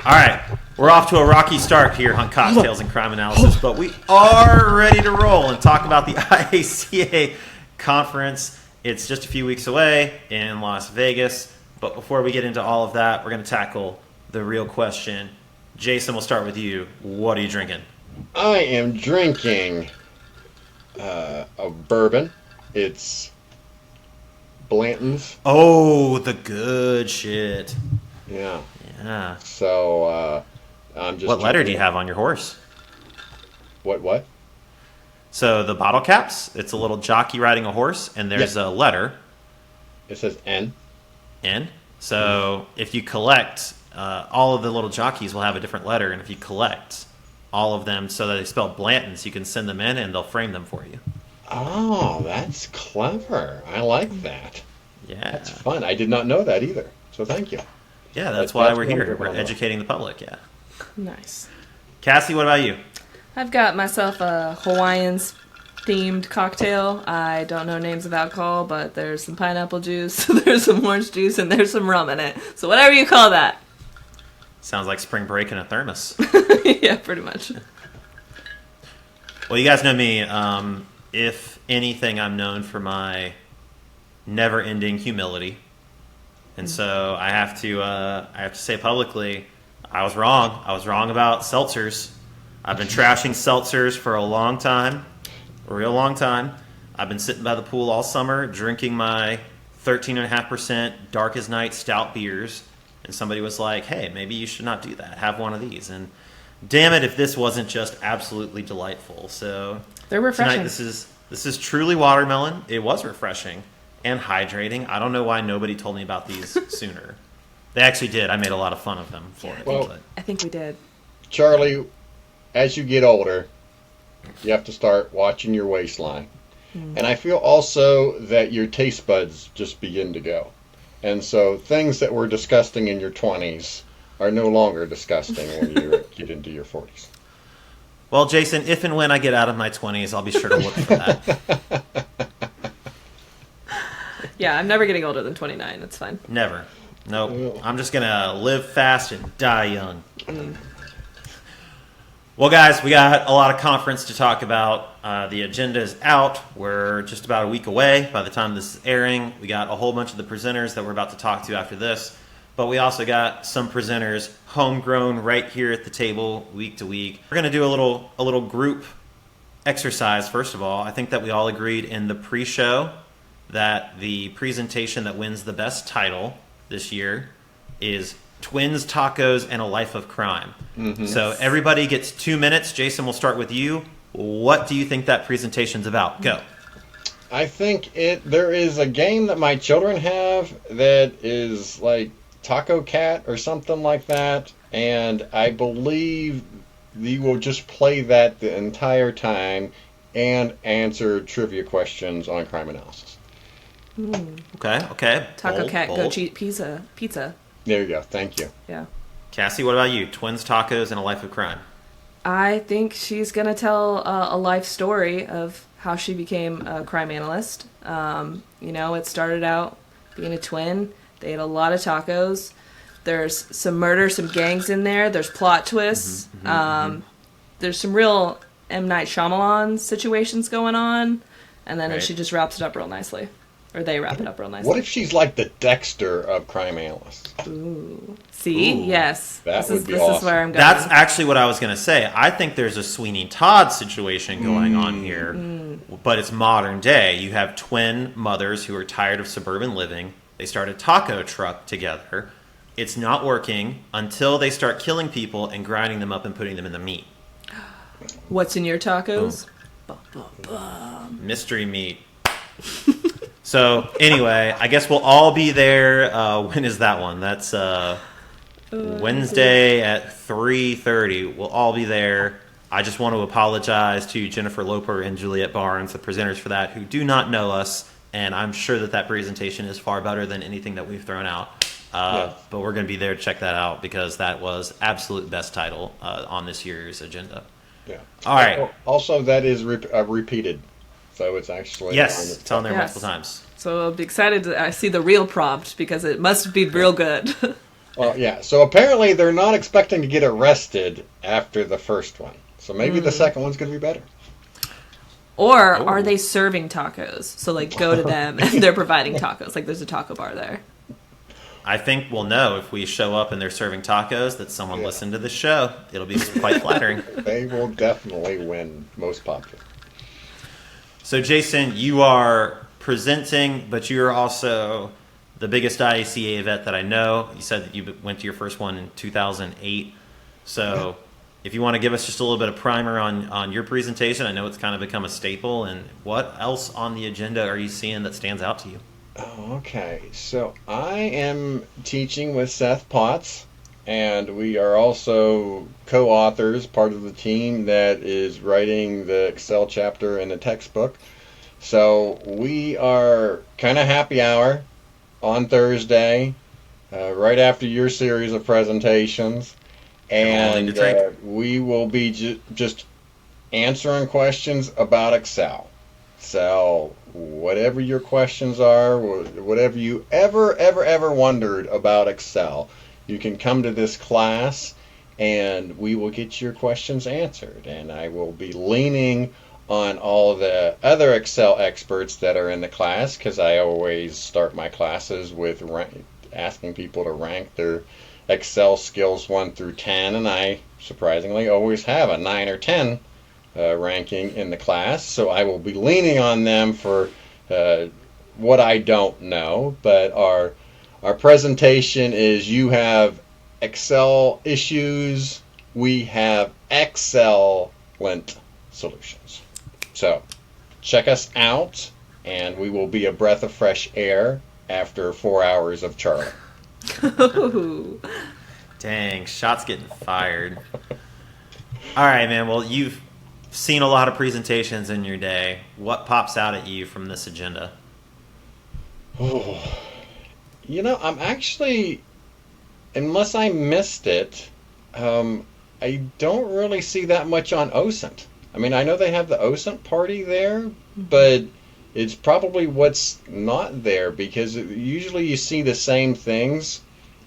All right, we're off to a rocky start here on Cocktails and Crime Analysis, but we are ready to roll and talk about the IACA Conference. It's just a few weeks away in Las Vegas, but before we get into all of that, we're going to tackle the real question. Jason, we'll start with you. What are you drinking? I am drinking a bourbon. It's Blanton's. Oh, the good shit. Yeah. Yeah. So I'm just. What letter do you have on your horse? What? So the bottle caps, it's a little jockey riding a horse, and there's a letter. It says N. N. So if you collect, all of the little jockeys will have a different letter, and if you collect all of them so that they spell Blanton's, you can send them in, and they'll frame them for you. Oh, that's clever. I like that. Yeah. That's fun. I did not know that either. So thank you. Yeah, that's why we're here. We're educating the public, yeah. Nice. Cassie, what about you? I've got myself a Hawaiians-themed cocktail. I don't know names of alcohol, but there's some pineapple juice, there's some orange juice, and there's some rum in it. So whatever you call that. Sounds like spring break in a thermos. Yeah, pretty much. Well, you guys know me. If anything, I'm known for my never-ending humility. And so I have to say publicly, I was wrong. I was wrong about seltzers. I've been trashing seltzers for a long time, a real long time. I've been sitting by the pool all summer drinking my 13.5% Dark as Night stout beers. And somebody was like, hey, maybe you should not do that. Have one of these. And damn it, if this wasn't just absolutely delightful. So they're refreshing. Tonight, this is truly watermelon. It was refreshing and hydrating. I don't know why nobody told me about these sooner. They actually did. I made a lot of fun of them for it. Well, I think we did. Charlie, as you get older, you have to start watching your waistline. And I feel also that your taste buds just begin to go. And so things that were disgusting in your 20s are no longer disgusting when you get into your 40s. Well, Jason, if and when I get out of my 20s, I'll be sure to look for that. Yeah, I'm never getting older than 29. That's fine. Never. Nope. I'm just going to live fast and die young. Well, guys, we got a lot of conference to talk about. The agenda is out. We're just about a week away by the time this is airing. We got a whole bunch of the presenters that we're about to talk to after this. But we also got some presenters homegrown right here at the table week to week. We're going to do a little group exercise, first of all. I think that we all agreed in the pre-show that the presentation that wins the best title this year is Twins, Tacos, and a Life of Crime. Mm-hmm. So everybody gets 2 minutes. Jason, we'll start with you. What do you think that presentation's about? Go. I think there is a game that my children have that is like Taco Cat or something like that, and I believe you will just play that the entire time and answer trivia questions on crime analysis. Okay. Taco Cat, go cheat pizza. There you go. Thank you. Yeah. Cassie, what about you? Twins, Tacos, and a Life of Crime. I think she's going to tell a life story of how she became a crime analyst. It started out being a twin. They ate a lot of tacos. There's some murder, some gangs in there. There's plot twists. There's some real M. Night Shyamalan situations going on. And then she just wraps it up real nicely. Or they wrap it up real nicely. What if she's like the Dexter of crime analysts? Ooh. See? Ooh. Yes. This is where I'm going. That's actually what I was going to say. I think there's a Sweeney Todd situation going on here, but it's modern day. You have twin mothers who are tired of suburban living. They start a taco truck together. It's not working until they start killing people and grinding them up and putting them in the meat. What's in your tacos? Mystery meat. So, anyway, I guess we'll all be there. When is that one? That's Wednesday at 3:30. We'll all be there. I just want to apologize to Jennifer Loper and Juliet Barnes, the presenters for that, who do not know us. And I'm sure that presentation is far better than anything that we've thrown out. But we're going to be there to check that out because that was absolute best title on this year's agenda. Yeah. All right. Also, that is repeated. So it's actually... Yes, it's on there multiple times. So I'll be excited to see the real prompt because it must be real good. Well, yeah. So apparently they're not expecting to get arrested after the first one. So maybe the second one's going to be better. Or are Oh. they serving tacos? So, like, go to them and they're providing tacos. Like, there's a taco bar there. I think we'll know if we show up and they're serving tacos that someone Yeah. listened to the show. It'll be quite flattering. They will definitely win most popular. So, Jason, you are presenting, but you're also the biggest IACA vet that I know. You said that you went to your first one in 2008. So, if you want to give us just a little bit of primer on your presentation, I know it's kind of become a staple. And what else on the agenda are you seeing that stands out to you? Oh, okay. So I am teaching with Seth Potts, and we are also co-authors, part of the team that is writing the Excel chapter in the textbook. So we are kind of happy hour on Thursday, right after your series of presentations. Everyone And need to drink. we will be just answering questions about Excel. So whatever your questions are, whatever you ever wondered about Excel, you can come to this class and we will get your questions answered. And I will be leaning on all the other Excel experts that are in the class, because I always start my classes with asking people to rank their Excel skills 1 through 10, and I surprisingly always have a 9 or 10 ranking in the class, so I will be leaning on them for what I don't know. But our presentation is: you have Excel issues, we have excellent solutions. So check us out, and we will be a breath of fresh air after 4 hours of Charley. Ooh. Dang, shots getting fired. All right, man. Well, you've seen a lot of presentations in your day. What pops out at you from this agenda? Oh, I'm actually, unless I missed it, I don't really see that much on OSINT. I mean, I know they have the OSINT party there, but it's probably what's not there, because usually you see the same things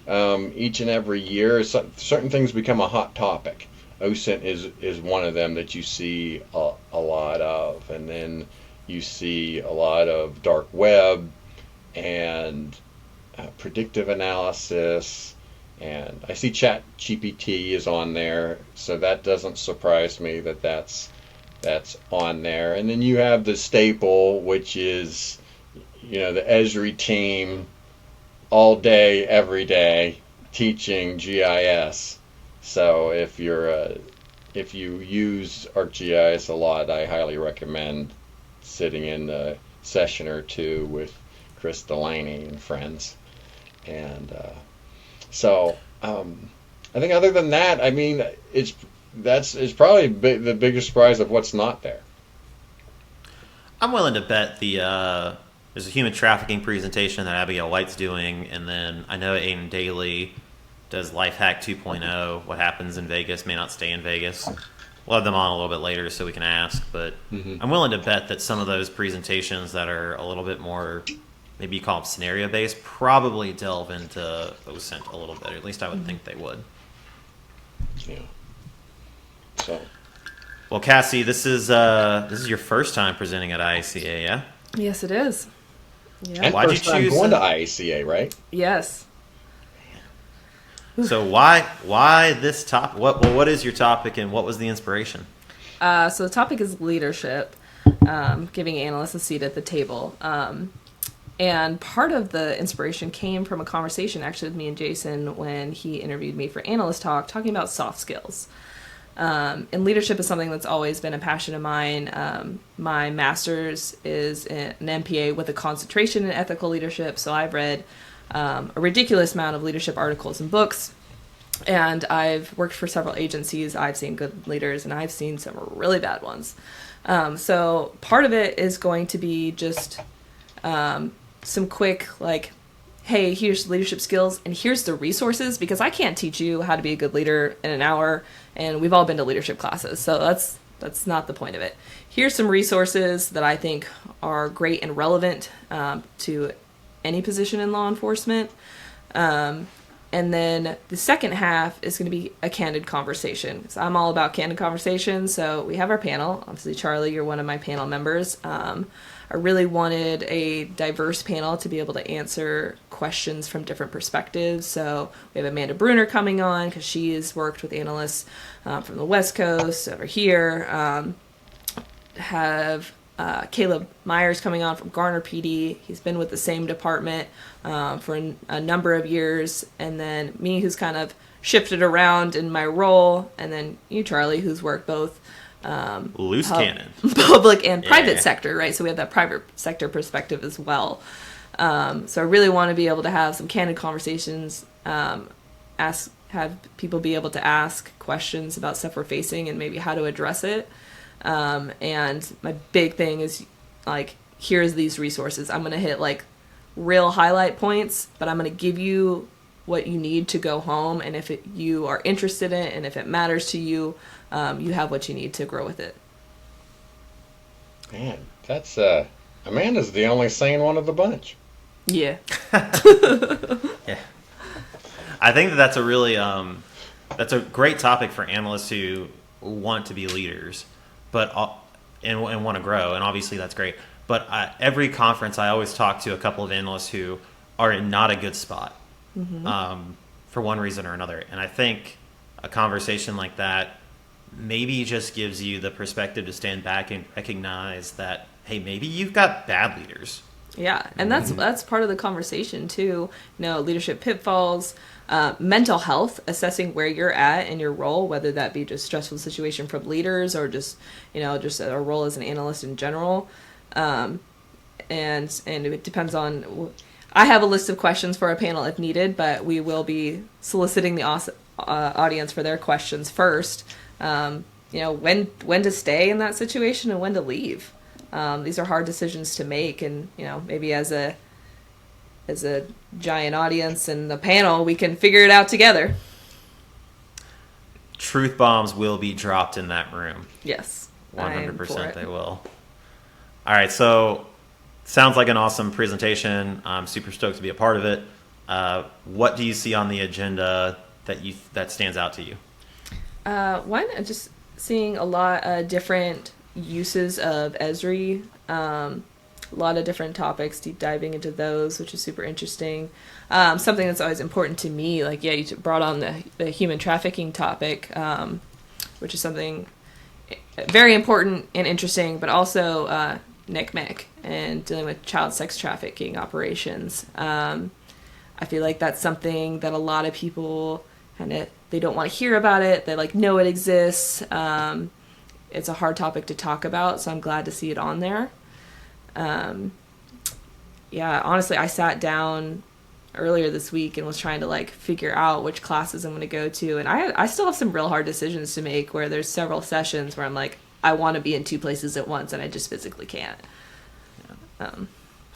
each and every year. Certain things become a hot topic. OSINT is one of them that you see a lot of, and then you see a lot of dark web and predictive analysis, and I see Chat GPT is on there, so that doesn't surprise me that that's on there. And then you have the staple, which is the Esri team all day, every day, teaching GIS. So if you use ArcGIS a lot, I highly recommend sitting in a session or two with Chris Delaney and friends. And so I think other than that, I mean, it's probably the biggest surprise of what's not there. I'm willing to bet there's a human trafficking presentation that Abigail White's doing, and then I know Aiden Daly does Lifehack 2.0. What happens in Vegas may not stay in Vegas. We'll have them on a little bit later so we can ask, but I'm willing to bet that some of those presentations that are a little bit more, maybe you call them scenario-based, probably delve into OSINT a little bit. At least I would think they would. Yeah. So. Well, Cassie, this is your first time presenting at IACA, yeah? Yes, it is. Yeah. And Why'd you first time choose going to IACA, right? Yes. So why this topic? What is your topic, and what was the inspiration? So the topic is leadership, giving analysts a seat at the table. And part of the inspiration came from a conversation actually with me and Jason when he interviewed me for Analyst Talk, talking about soft skills. And leadership is something that's always been a passion of mine. My master's is in an MPA with a concentration in ethical leadership, so I've read a ridiculous amount of leadership articles and books, and I've worked for several agencies. I've seen good leaders, and I've seen some really bad ones. So part of it is going to be just some quick, like, hey, here's leadership skills, and here's the resources, because I can't teach you how to be a good leader in an hour, and we've all been to leadership classes, so that's not the point of it. Here's some resources that I think are great and relevant to any position in law enforcement. And then the second half is going to be a candid conversation. So I'm all about candid conversation. So we have our panel. Obviously, Charley, you're one of my panel members. I really wanted a diverse panel to be able to answer questions from different perspectives. So we have Amanda Bruner coming on because she has worked with analysts from the West Coast over here. Have Caleb Myers coming on from Garner PD. He's been with the same department for a number of years. And then me, who's kind of shifted around in my role. And then you, Charley, who's worked both loose cannon, public and private sector, right? So we have that private sector perspective as well. So I really want to be able to have some candid conversations, have people be able to ask questions about stuff we're facing and maybe how to address it. And my big thing is like, here's these resources. I'm going to hit like real highlight points, but I'm going to give you what you need to go home. And if you are interested in it and if it matters to you, you have what you need to grow with it. Man, that's Amanda's the only sane one of the bunch. Yeah. Yeah. I think that's a really that's a great topic for analysts who want to be leaders, but and want to grow, and obviously that's great. But every conference, I always talk to a couple of analysts who are in not a good spot for one reason or another, and I think a conversation like that maybe just gives you the perspective to stand back and recognize that, hey, maybe you've got bad leaders. Yeah, and that's part of the conversation too. Leadership pitfalls, mental health, assessing where you're at in your role, whether that be just stressful situation from leaders or just a role as an analyst in general. And it depends on. I have a list of questions for a panel if needed, but we will be soliciting the audience for their questions first. When to stay in that situation and when to leave. These are hard decisions to make, and maybe as a giant audience and the panel, we can figure it out together. Truth bombs will be dropped in that room. Yes, 100% they will. All right, so sounds like an awesome presentation. I'm super stoked to be a part of it. What do you see on the agenda that stands out to you? One, just seeing a lot of different uses of Esri, a lot of different topics, deep diving into those, which is super interesting. Something that's always important to me, you brought on the human trafficking topic, which is something very important and interesting, but also NCMEC and dealing with child sex trafficking operations. I feel like that's something that a lot of people they don't want to hear about it. They know it exists. It's a hard topic to talk about, so I'm glad to see it on there. Honestly, I sat down earlier this week and was trying to figure out which classes I'm going to go to, and I still have some real hard decisions to make where there's several sessions where I'm I want to be in two places at once and I just physically can't.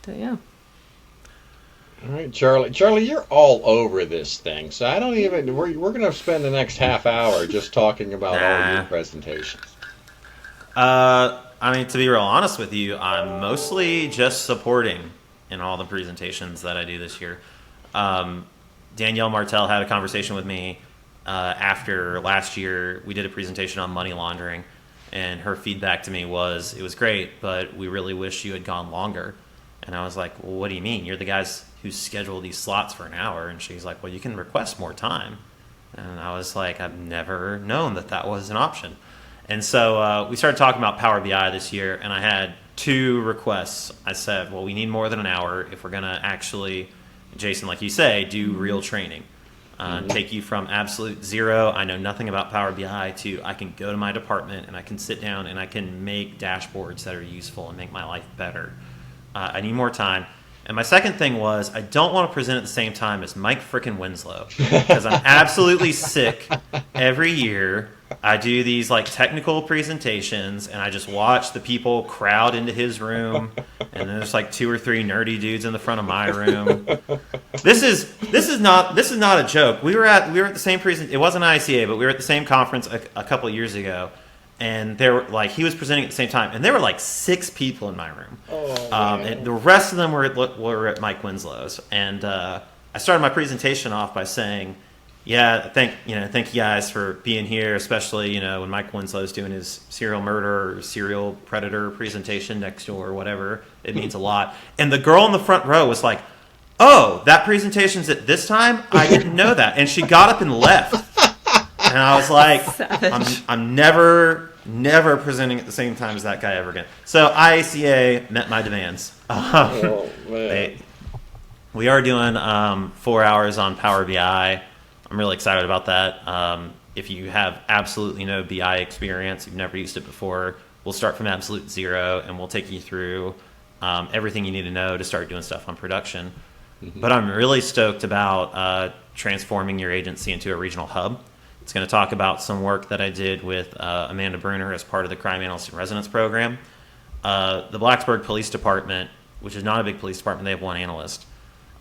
Yeah. All right, Charley. Charley, you're all over this thing, so I don't even. We're going to spend the next half hour just talking about all your presentations. To be real honest with you, I'm mostly just supporting in all the presentations that I do this year. Danielle Martell had a conversation with me after last year. We did a presentation on money laundering, and her feedback to me was, it was great, but we really wish you had gone longer. And I was like, well, what do you mean? You're the guys who schedule these slots for an hour. And she's like, well, you can request more time. And I was like, I've never known that was an option. And so we started talking about Power BI this year, and I had two requests. I said, well, we need more than an hour if we're going to actually, Jason, like you say, do real training. Take you from absolute zero, I know nothing about Power BI, to I can go to my department and I can sit down and I can make dashboards that are useful and make my life better. I need more time. And my second thing was, I don't want to present at the same time as Mike frickin' Winslow, because I'm absolutely sick every year. I do these technical presentations, and I just watch the people crowd into his room, and then there's 2 or 3 nerdy dudes in the front of my room. This is not a joke. We were at the same it wasn't IACA, but we were at the same conference a couple of years ago, and there were he was presenting at the same time, and there were 6 people in my room. Oh, and the rest of them were at Mike Winslow's, and I started my presentation off by saying, yeah, thank you guys for being here, especially, when Mike Winslow's doing his serial murder or serial predator presentation next door or whatever. It means a lot. And the girl in the front row was like, oh, that presentation's at this time? I didn't know that. And she got up and left. And I was like, I'm never presenting at the same time as that guy ever again. So IACA met my demands. Oh, man. We are doing 4 hours on Power BI. I'm really excited about that. If you have absolutely no BI experience, you've never used it before, we'll start from absolute zero, and we'll take you through everything you need to know to start doing stuff on production. Mm-hmm. But I'm really stoked about transforming your agency into a regional hub. It's going to talk about some work that I did with Amanda Bruner as part of the Crime Analyst in Residence program. The Blacksburg Police Department, which is not a big police department, they have one analyst.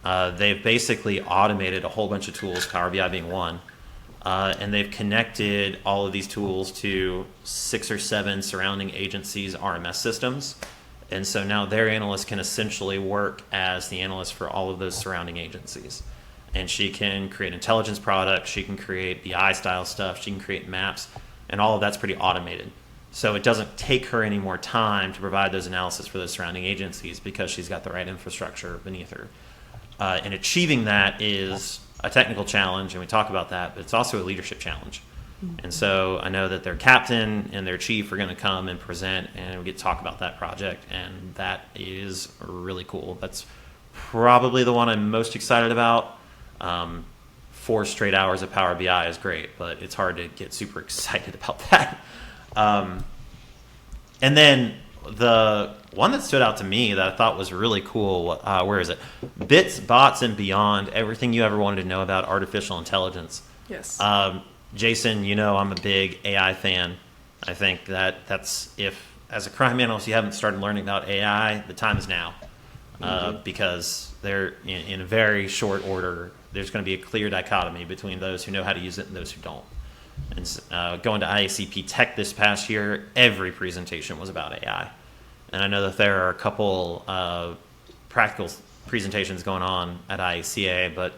They've basically automated a whole bunch of tools, Power BI being one, and they've connected all of these tools to 6 or 7 surrounding agencies' RMS systems. And so now their analyst can essentially work as the analyst for all of those surrounding agencies. And she can create intelligence products, she can create BI style stuff, she can create maps, and all of that's pretty automated. So it doesn't take her any more time to provide those analysis for those surrounding agencies because she's got the right infrastructure beneath her. And achieving that is a technical challenge, and we talk about that, but it's also a leadership challenge. And so I know that their captain and their chief are going to come and present, and we get to talk about that project, and that is really cool. That's probably the one I'm most excited about. 4 straight hours of Power BI is great, but it's hard to get super excited about that. And then the one that stood out to me that I thought was really cool, where is it? Bits, Bots, and Beyond, everything you ever wanted to know about artificial intelligence. Yes. Jason, I'm a big AI fan. I think that's, if as a crime analyst you haven't started learning about AI, the time is now. Because they're in a very short order, there's going to be a clear dichotomy between those who know how to use it and those who don't. And going to IACP Tech this past year, every presentation was about AI. And I know that there are a couple practical presentations going on at IACA, but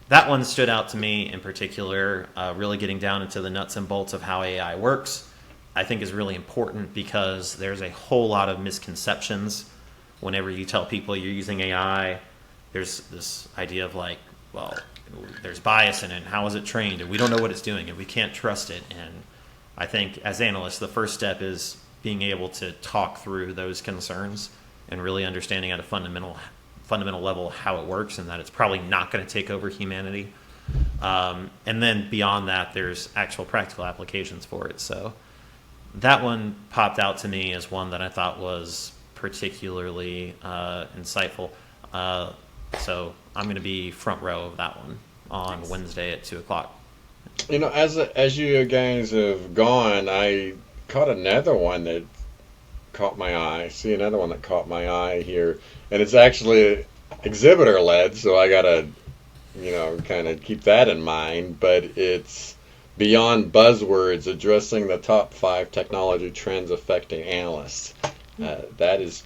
that one stood out to me in particular, really getting down into the nuts and bolts of how AI works, I think is really important because there's a whole lot of misconceptions whenever you tell people you're using AI. There's this idea of like, well, there's bias in it, and how is it trained, and we don't know what it's doing, and we can't trust it. And I think as analysts, the first step is being able to talk through those concerns and really understanding at a fundamental level how it works, and that it's probably not going to take over humanity. And then beyond that, there's actual practical applications for it. So that one popped out to me as one that I thought was particularly insightful. So I'm going to be front row of that one on Wednesday at 2:00. As you guys have gone, I caught another one that caught my eye. See another one that caught my eye here, and it's actually exhibitor led, so I gotta, kind of keep that in mind. But it's Beyond Buzzwords, addressing the top 5 technology trends affecting analysts. That is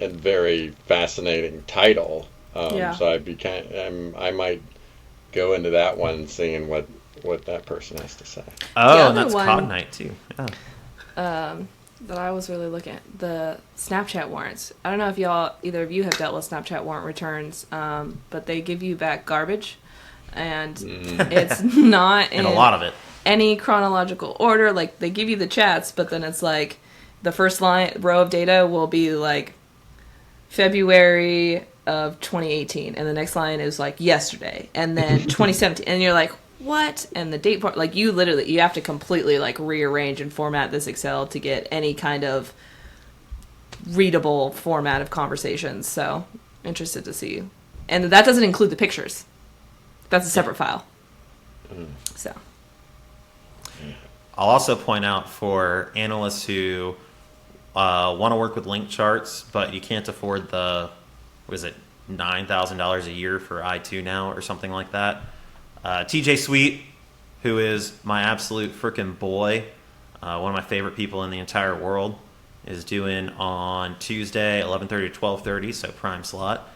a very fascinating title. So I might go into that one, seeing what that person has to say. Oh, and that's Cognite too. Yeah. That I was really looking at, the Snapchat warrants. I don't know if either of you have dealt with Snapchat warrant returns, but they give you back garbage, and it's not in and a lot of it any chronological order. Like, they give you the chats, but then it's like the first row of data will be like February of 2018, and the next line is like yesterday, and then 2017, and you're like, what? And the date part, like, you have to completely like rearrange and format this Excel to get any kind of readable format of conversations. So interested to see, and that doesn't include the pictures. That's a separate file. So I'll also point out for analysts who want to work with link charts, but you can't afford the, $9,000 a year for I2 now or something like that. TJ Sweet, who is my absolute frickin' boy, one of my favorite people in the entire world, is doing on Tuesday 11:30 to 12:30, so prime slot.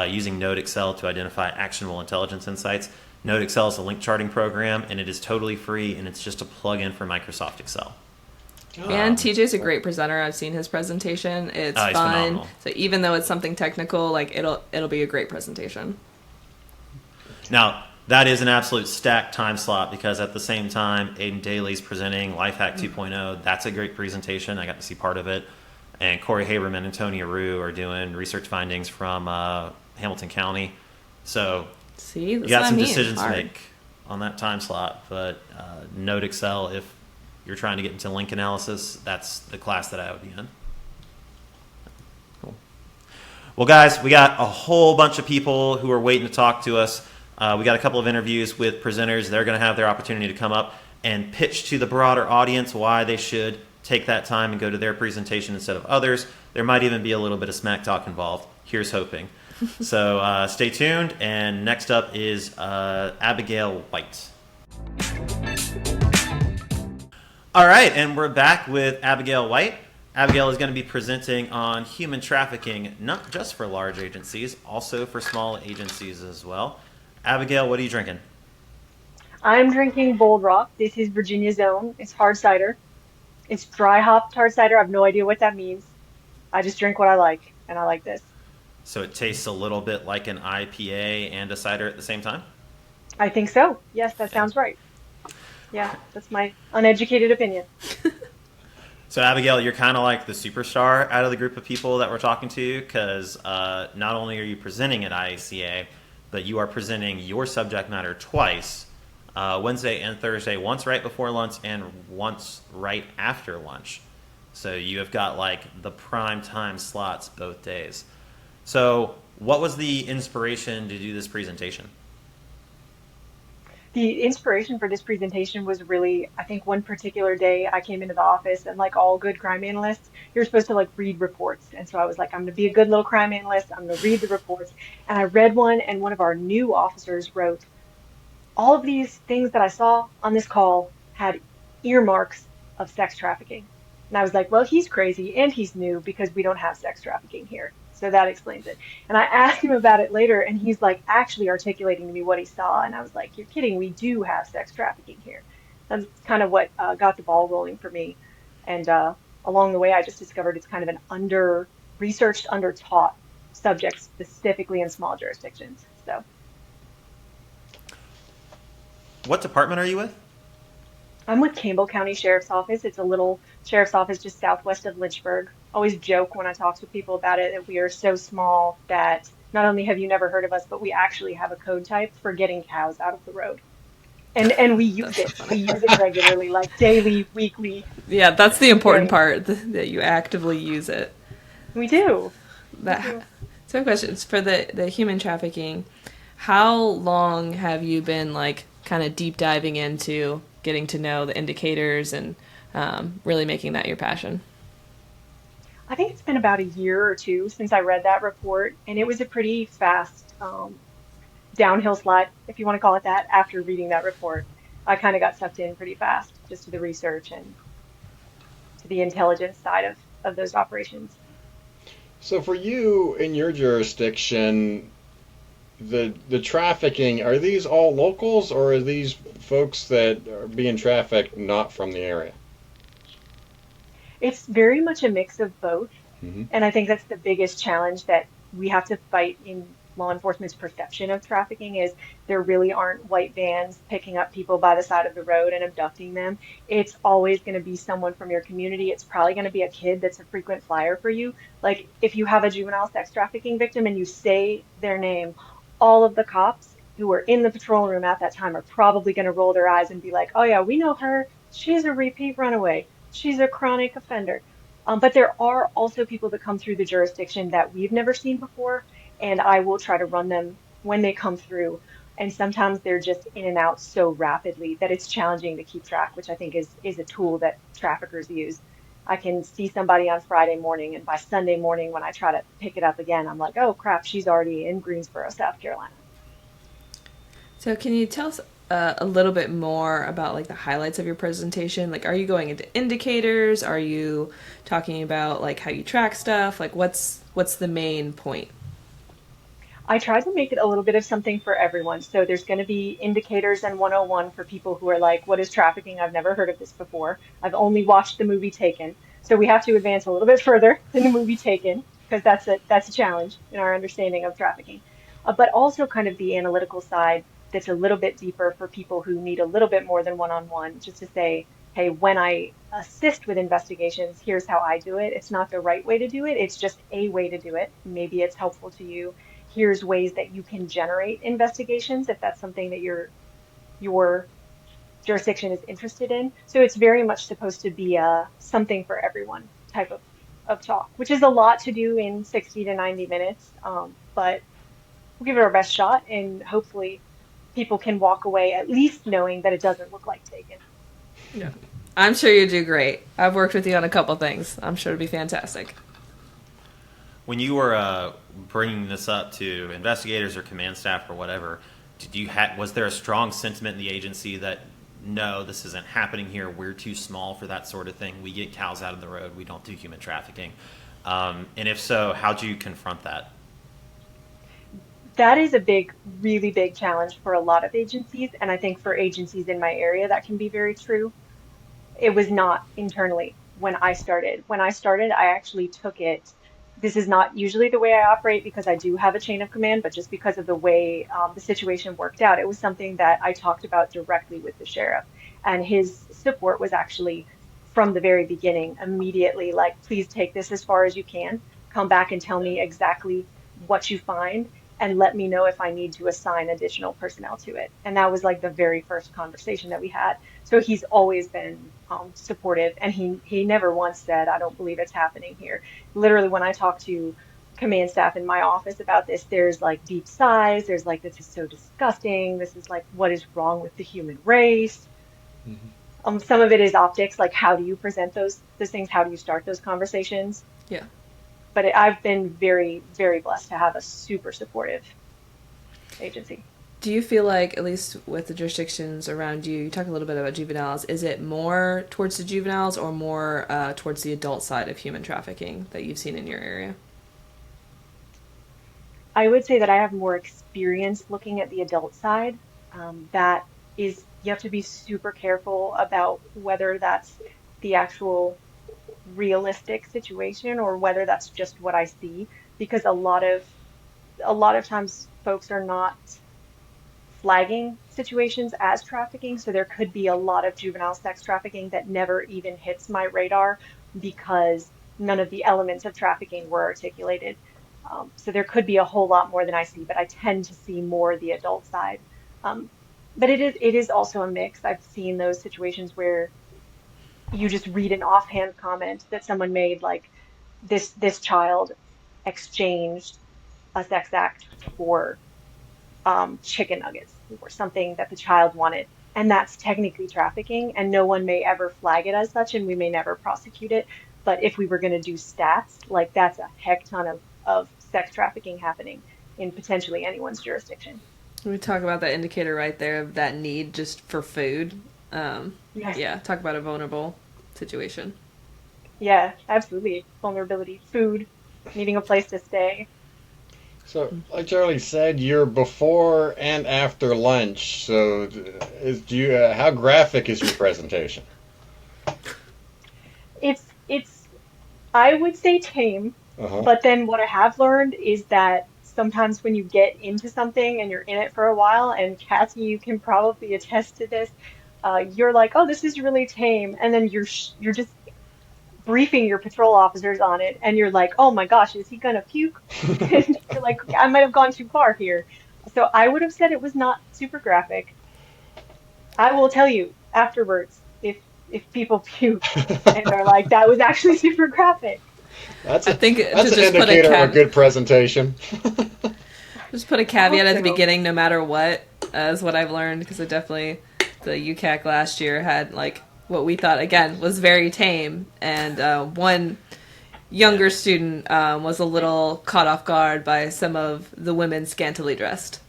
using Node Excel to identify actionable intelligence insights. Node Excel is a link charting program, and it is totally free, and it's just a plugin for Microsoft Excel. And TJ's a great presenter. I've seen his presentation. It's he's fun. phenomenal. So even though it's something technical, like it'll be a great presentation. Now, that is an absolute stacked time slot because at the same time, Aiden Daly's presenting Lifehack 2.0. That's a great presentation. I got to see part of it. And Corey Haberman and Tony Aru are doing research findings from Hamilton County. So See, you got some decisions to make on that time slot. But Node Excel, if you're trying to get into link analysis, that's the class that I would be in. Cool. Well, guys, we got a whole bunch of people who are waiting to talk to us. We got a couple of interviews with presenters. They're going to have their opportunity to come up and pitch to the broader audience why they should take that time and go to their presentation instead of others. There might even be a little bit of smack talk involved. Here's hoping. So stay tuned. And next up is Abigail White. All right, and we're back with Abigail White. Abigail is going to be presenting on human trafficking, not just for large agencies, also for small agencies as well. Abigail, what are you drinking? I'm drinking Bold Rock. This is Virginia's own. It's hard cider. It's dry hopped hard cider. I have no idea what that means. I just drink what I like, and I like this. So it tastes a little bit like an IPA and a cider at the same time? I think so. Yes, that sounds right. Yeah, that's my uneducated opinion. So Abigail, you're kind of like the superstar out of the group of people that we're talking to because not only are you presenting at IACA, but you are presenting your subject matter twice, Wednesday and Thursday, once right before lunch and once right after lunch. So you have got like the prime time slots both days. So what was the inspiration to do this presentation? The inspiration for this presentation was really, I think one particular day I came into the office and like all good crime analysts, you're supposed to like read reports. And so I was like, I'm going to be a good little crime analyst. I'm going to read the reports. And I read one and one of our new officers wrote, all of these things that I saw on this call had earmarks of sex trafficking. And I was like, well, he's crazy and he's new because we don't have sex trafficking here. So that explains it. And I asked him about it later, and he's like actually articulating to me what he saw. And I was like, you're kidding. We do have sex trafficking here. That's kind of what got the ball rolling for me. And along the way, I just discovered it's kind of an under-researched, under-taught subject, specifically in small jurisdictions. So, What department are you with? I'm with Campbell County Sheriff's Office. It's a little sheriff's office just southwest of Lynchburg. Always joke when I talk to people about it that we are so small that not only have you never heard of us, but we actually have a code type for getting cows out of the road. And we use it. We use it regularly, like daily, weekly. Yeah, that's the important part, that you actively use it. We do. So questions for the human trafficking. How long have you been like kind of deep diving into getting to know the indicators and really making that your passion? I think it's been about a year or two since I read that report, and it was a pretty fast downhill slide, if you want to call it that, after reading that report. I kind of got sucked in pretty fast just to the research and to the intelligence side of those operations. So for you in your jurisdiction, the trafficking, are these all locals or are these folks that are being trafficked not from the area? It's very much a mix of both. Mm-hmm. And I think that's the biggest challenge that we have to fight in law enforcement's perception of trafficking is there really aren't white vans picking up people by the side of the road and abducting them. It's always going to be someone from your community. It's probably going to be a kid that's a frequent flyer for you. Like if you have a juvenile sex trafficking victim and you say their name, all of the cops who were in the patrol room at that time are probably going to roll their eyes and be like, oh yeah, we know her. She's a repeat runaway. She's a chronic offender. But there are also people that come through the jurisdiction that we've never seen before, and I will try to run them when they come through. And sometimes they're just in and out so rapidly that it's challenging to keep track, which I think is a tool that traffickers use. I can see somebody on Friday morning, and by Sunday morning when I try to pick it up again, I'm like, oh crap, she's already in Greensboro, South Carolina. So can you tell us a little bit more about like the highlights of your presentation? Like, are you going into indicators? Are you talking about like how you track stuff? Like what's the main point? I tried to make it a little bit of something for everyone. So there's going to be indicators and 101 for people who are like, what is trafficking? I've never heard of this before. I've only watched the movie Taken. So we have to advance a little bit further than the movie Taken because that's a challenge in our understanding of trafficking. But also kind of the analytical side that's a little bit deeper for people who need a little bit more than one-on-one, just to say, hey, when I assist with investigations, here's how I do it. It's not the right way to do it. It's just a way to do it. Maybe it's helpful to you. Here's ways that you can generate investigations if that's something that your jurisdiction is interested in. So it's very much supposed to be a something for everyone type of talk, which is a lot to do in 60 to 90 minutes. But we'll give it our best shot, and hopefully people can walk away at least knowing that it doesn't look like Taken. Yeah. I'm sure you do great. I've worked with you on a couple things. I'm sure it'll be fantastic. When you were bringing this up to investigators or command staff or whatever, was there a strong sentiment in the agency that no, this isn't happening here, we're too small for that sort of thing, we get cows out of the road, we don't do human trafficking? And if so, how'd you confront that? That is a really big challenge for a lot of agencies, and I think for agencies in my area that can be very true. It was not internally when I started. When I started, I actually took it. This is not usually the way I operate because I do have a chain of command, but just because of the way the situation worked out, it was something that I talked about directly with the sheriff. And his support was actually from the very beginning, immediately like, please take this as far as you can. Come back and tell me exactly what you find and let me know if I need to assign additional personnel to it. And that was like the very first conversation that we had. So he's always been supportive, and he never once said, I don't believe it's happening here. Literally, when I talk to command staff in my office about this, there's like deep sighs. There's like, this is so disgusting. This is like, what is wrong with the human race? Some of it is optics, like how do you present those things? How do you start those conversations? Yeah. But I've been very, very blessed to have a super supportive agency. Do you feel like, at least with the jurisdictions around you, you talk a little bit about juveniles, is it more towards the juveniles or more towards the adult side of human trafficking that you've seen in your area? I would say that I have more experience looking at the adult side. That is, you have to be super careful about whether that's the actual realistic situation or whether that's just what I see, because a lot of times folks are not flagging situations as trafficking, so there could be a lot of juvenile sex trafficking that never even hits my radar because none of the elements of trafficking were articulated. So there could be a whole lot more than I see, but I tend to see more the adult side. But it is also a mix. I've seen those situations where you just read an offhand comment that someone made, like this child exchanged a sex act for chicken nuggets or something that the child wanted. And that's technically trafficking, and no one may ever flag it as such, and we may never prosecute it. But if we were going to do stats, like that's a heck ton of sex trafficking happening in potentially anyone's jurisdiction. We talk about that indicator right there of that need just for food. Yes. Yeah, talk about a vulnerable situation. Yeah, absolutely. Vulnerability, food, needing a place to stay. So, like Charlie said, you're before and after lunch. So, how graphic is your presentation? It's I would say tame, but then what I have learned is that sometimes when you get into something and you're in it for a while, and Cassie, you can probably attest to this, you're like, oh, this is really tame, and then you're just briefing your patrol officers on it, and you're like, oh my gosh, is he gonna puke? And you're like, I might have gone too far here. So I would have said it was not super graphic. I will tell you afterwards if people puke and are like, that was actually super graphic. That's I think that's to an just put a indicator of a good presentation. Just put a caveat at the so. beginning, no matter what, is what I've learned, because it definitely, the UCAC last year had, like, what we thought, again, was very tame, and one younger student was a little caught off guard by some of the women scantily dressed.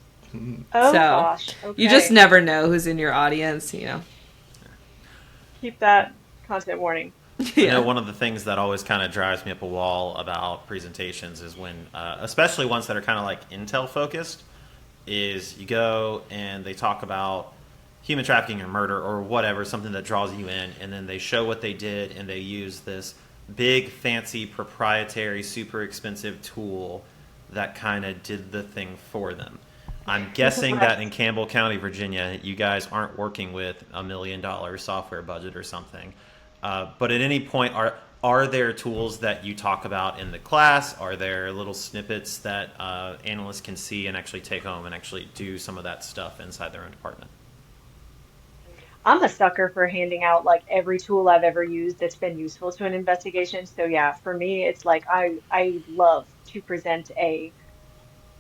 Oh So, gosh. Okay. You just never know who's in your audience, you know. Keep that content warning. I know one of the things that always kind of drives me up a wall about presentations is when, especially ones that are kind of like Intel focused, is you go and they talk about human trafficking or murder or whatever, something that draws you in, and then they show what they did and they use this big, fancy, proprietary, super expensive tool that kind of did the thing for them. I'm guessing that in Campbell County, Virginia, you guys aren't working with $1 million software budget or something. But at any point, are there tools that you talk about in the class? Are there little snippets that analysts can see and actually take home and actually do some of that stuff inside their own department? I'm a sucker for handing out like every tool I've ever used that's been useful to an investigation. So yeah, for me, it's like I love to present a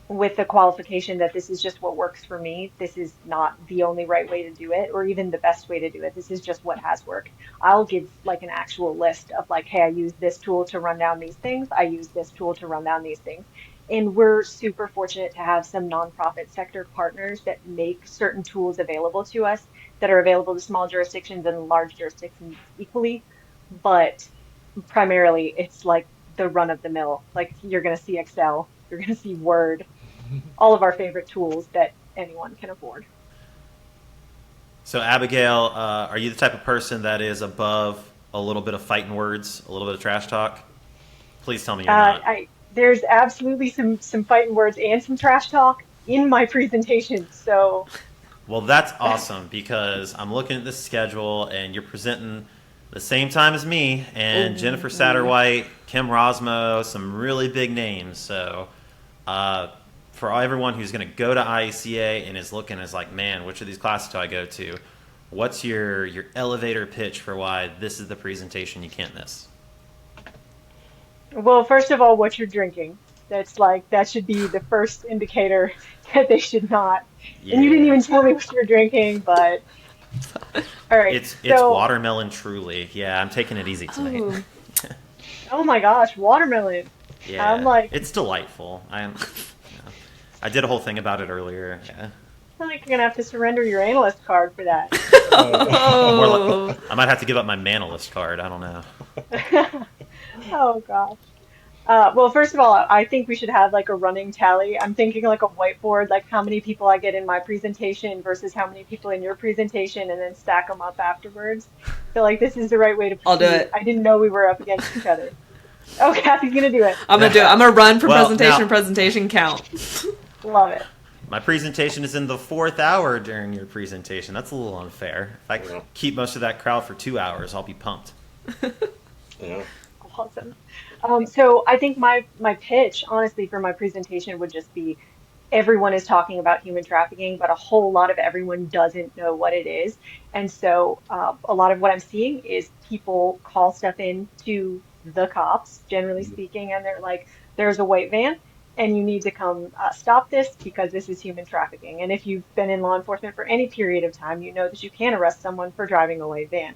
with the qualification that this is just what works for me. This is not the only right way to do it, or even the best way to do it. This is just what has worked. I'll give like an actual list of like, hey, I use this tool to run down these things. I use this tool to run down these things. And we're super fortunate to have some nonprofit sector partners that make certain tools available to us that are available to small jurisdictions and large jurisdictions equally. But primarily, it's like the run of the mill. Like you're going to see Excel, you're going to see Word, all of our favorite tools that anyone can afford. So, Abigail, are you the type of person that is above a little bit of fighting words, a little bit of trash talk? Please tell me you're not. There's absolutely some fighting words and some trash talk in my presentation. So, well, that's awesome because I'm looking at this schedule and you're presenting the same time as me and Jennifer Satterwhite, Kim Rossmo, some really big names. So, for everyone who's going to go to IACA and is looking as like, man, which of these classes do I go to? What's your elevator pitch for why this is the presentation you can't miss? well, first of all, what you're drinking. That's like, that should be the first indicator that they should not. Yeah. And you didn't even tell me what you're drinking, but all right. It's watermelon Truly. Yeah, I'm taking it easy tonight. Oh. Oh my gosh, watermelon. Yeah, I'm like, it's delightful. I did a whole thing about it earlier. Yeah. I feel like you're gonna have to surrender your analyst card for that. Or like, I might have to give up my Manalyst card. I don't know. Oh gosh. Well, first of all, I think we should have like a running tally. I'm thinking like a whiteboard, like how many people I get in my presentation versus how many people in your presentation, and then stack them up afterwards. I feel like this is the right way to proceed. I'll do it. I didn't know we were up against each other. Oh, Kathy's gonna do it. I'm gonna do it. I'm gonna run for Well, presentation count. Love it. My presentation is in the 4th hour during your presentation. That's a little unfair. If I keep most of that crowd for 2 hours, I'll be pumped. Yeah. Awesome. So I think my pitch, honestly, for my presentation would just be everyone is talking about human trafficking, but a whole lot of everyone doesn't know what it is. And so a lot of what I'm seeing is people call stuff in to the cops, generally speaking, and they're like, there's a white van and you need to come stop this because this is human trafficking. And if you've been in law enforcement for any period of time, you know that you can arrest someone for driving a white van.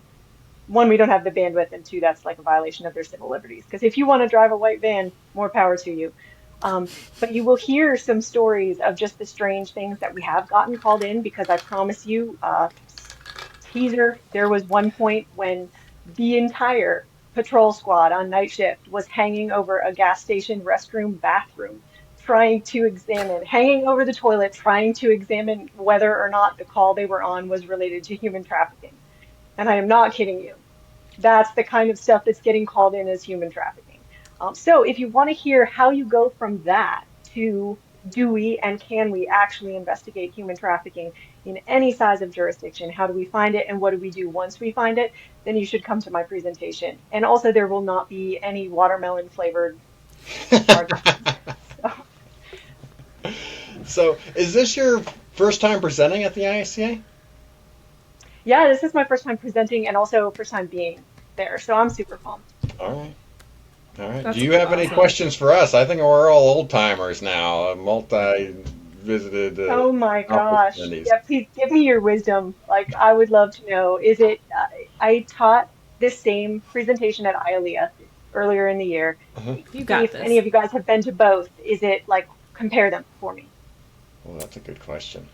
One, we don't have the bandwidth, and two, that's like a violation of their civil liberties. Because if you want to drive a white van, more power to you. But you will hear some stories of just the strange things that we have gotten called in, because I promise you, teaser, there was one point when the entire patrol squad on night shift was hanging over a gas station restroom bathroom, hanging over the toilet, trying to examine whether or not the call they were on was related to human trafficking. And I am not kidding you. That's the kind of stuff that's getting called in as human trafficking. So if you want to hear how you go from that to do we and can we actually investigate human trafficking in any size of jurisdiction, how do we find it and what do we do once we find it, then you should come to my presentation. And also there will not be any watermelon flavored charges. So is this your first time presenting at the IACA? Yeah, this is my first time presenting and also first time being there, so I'm super pumped. All right. All right. That's Do you have any awesome. questions for us? I think we're all old timers now, multi-visited. Oh my gosh. opportunities. Yeah, please give me your wisdom. Like, I would love to know, is it, I taught this same presentation at IALEA earlier in the year. You got If this. any of you guys have been to both, is it like, compare them for me? Well, that's a good question.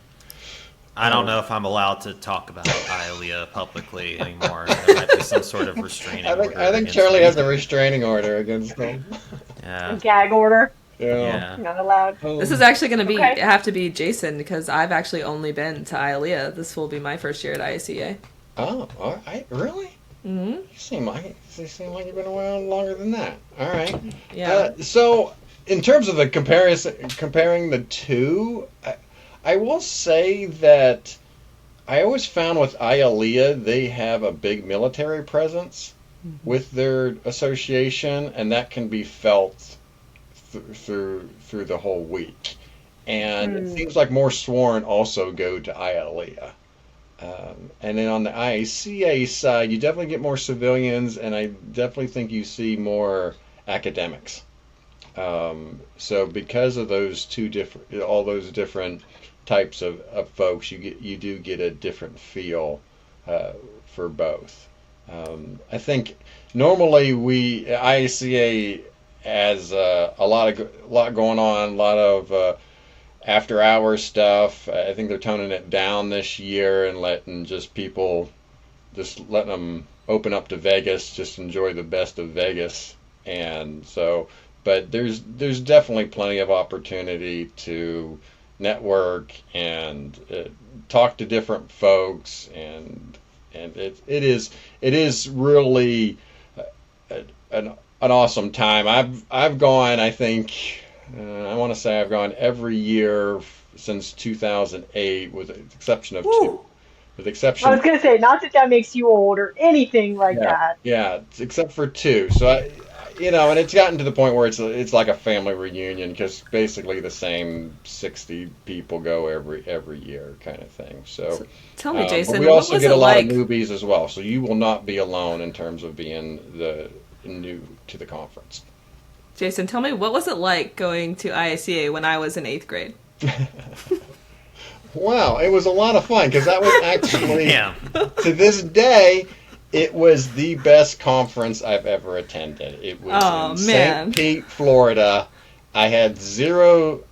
I don't know if I'm allowed to talk about IACA publicly anymore. There might be some sort of restraining order. I think against Charley me. has a restraining order against him. A Yeah. gag order. Yeah. Not allowed. This is actually going to Okay. have to be Jason because I've actually only been to IACA. This will be my first year at IACA. Oh, all right. Really? Mm-hmm. You seem like you've been around longer than that. All right. Yeah. So, in terms of the comparing the two, I will say that I always found with IACA they have a big military presence with their association, and that can be felt through the whole week. And it seems like more sworn also go to IACA. And then on the IACA side, you definitely get more civilians, and I definitely think you see more academics. So because of those all those different types of folks, you do get a different feel for both. I think normally IACA has a lot going on, a lot of after hours stuff. I think they're toning it down this year and letting them open up to Vegas, just enjoy the best of Vegas. And so, but there's definitely plenty of opportunity to network and talk to different folks, and it is really an awesome time. I've gone, I think, I want to say I've gone every year since 2008, with the exception of two. With exception, I was going to say, not that makes you old or anything like that. Yeah, except for two. So and it's gotten to the point where it's like a family reunion, because basically the same 60 people go every year, kind of thing. So tell me, Jason, but we what also was get it a lot like? of newbies as well. So you will not be alone in terms of being the new to the conference. Jason, tell me, what was it like going to IACA when I was in 8th grade? Wow, it was a lot of fun, because that was actually, Yeah. to this day, it was the best conference I've ever attended. It was in St. Pete, Florida. I had zero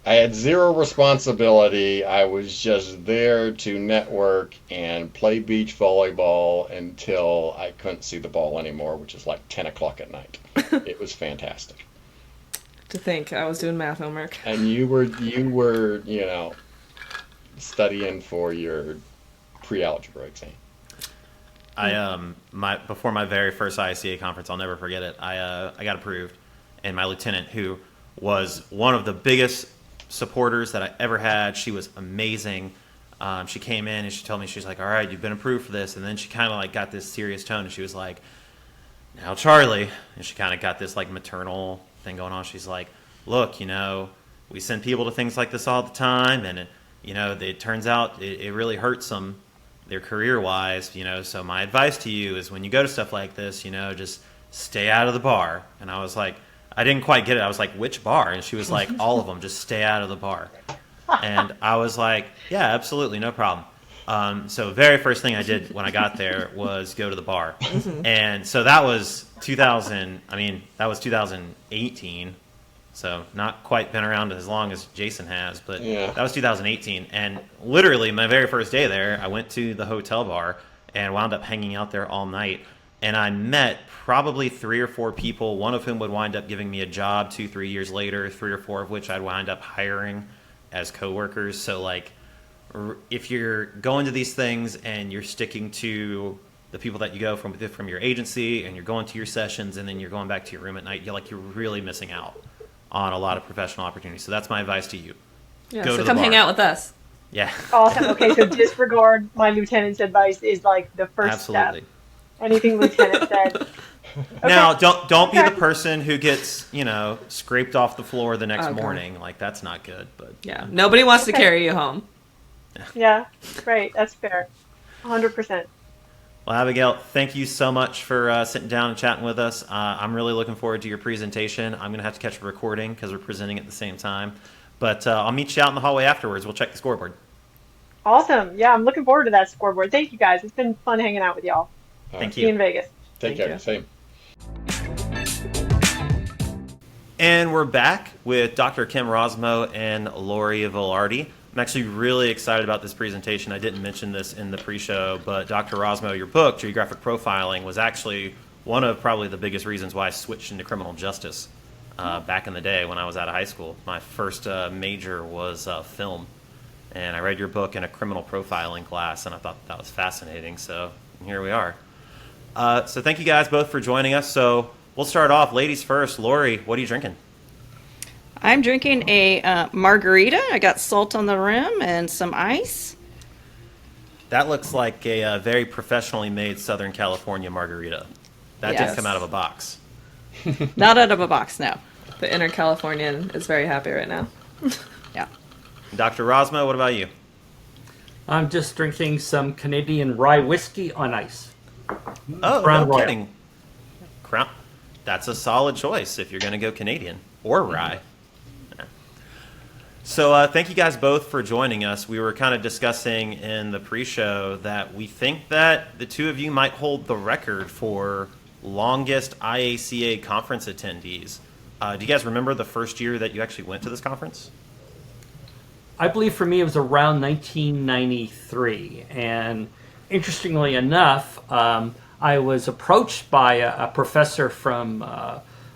responsibility. I was just there to network and play beach volleyball until I couldn't see the ball anymore, which is like 10 o'clock at night. It was fantastic. To think I was doing math homework. And you were, studying for your pre-algebra exam. Before my very first IACA conference, I'll never forget it. I got approved, and my lieutenant, who was one of the biggest supporters that I ever had, she was amazing. She came in and she told me, she's like, "All right, you've been approved for this," and then she kind of like got this serious tone, and she was like, "Now, Charley," and she kind of got this like maternal thing going on. She's like, "Look, we send people to things like this all the time, and it turns out it really hurts them, their career-wise, so my advice to you is when you go to stuff like this, just stay out of the bar." And I was like, I didn't quite get it. I was like, "Which bar?" And she was like, "All of them, just stay out of the bar." And I was like, "Yeah, absolutely, no problem." So very first thing I did when I got there was go to the bar. And so that was 2018. So not quite been around as long as Jason has, but that was 2018. And literally my very first day there, I went to the hotel bar and wound up hanging out there all night. And I met probably 3 or 4 people, one of whom would wind up giving me a job 2-3 years later, 3 or 4 of which I'd wind up hiring as coworkers. So like, if you're going to these things and you're sticking to the people that you go from your agency, and you're going to your sessions, and then you're going back to your room at night, you're really missing out on a lot of professional opportunities. So that's my advice to you. Yeah, Go so to the come bar. hang out with us. Yeah. Awesome. Okay, so disregard my lieutenant's advice is like the first Absolutely. step. Anything lieutenant said. Now, don't be the person who gets, scraped off the floor the next morning. Like, that's not good. But Yeah, nobody wants to carry you home. Yeah, right. That's fair. 100%. Well, Abigail, thank you so much for sitting down and chatting with us. I'm really looking forward to your presentation. I'm going to have to catch a recording because we're presenting at the same time. But I'll meet you out in the hallway afterwards. We'll check the scoreboard. Awesome. Yeah, I'm looking forward to that scoreboard. Thank you, guys. It's been fun hanging out with y'all. Thank See you in you. Vegas. Take care. Same. And we're back with Dr. Kim Rossmo and Lorie Velarde. I'm actually really excited about this presentation. I didn't mention this in the pre-show, but Dr. Rossmo, your book, Geographic Profiling, was actually one of probably the biggest reasons why I switched into criminal justice back in the day when I was out of high school. My first major was film, and I read your book in a criminal profiling class, and I thought that was fascinating, so here we are. So thank you guys both for joining us. So we'll start off. Ladies first. Lorie, what are you drinking? I'm drinking a margarita. I got salt on the rim and some ice. That looks like a very professionally made Southern California margarita. That didn't Yes. come out of a box. Not out of a box, no. The inner Californian is very happy right now. Yeah. Dr. Rossmo, what about you? I'm just drinking some Canadian rye whiskey on ice. Oh, Crown no Royal. kidding. Crown. That's a solid choice if you're going to go Canadian or rye. Yeah. So thank you guys both for joining us. We were kind of discussing in the pre-show that we think that the two of you might hold the record for longest IACA conference attendees. Do you guys remember the first year that you actually went to this conference? I believe for me it was around 1993. And interestingly enough, I was approached by a professor from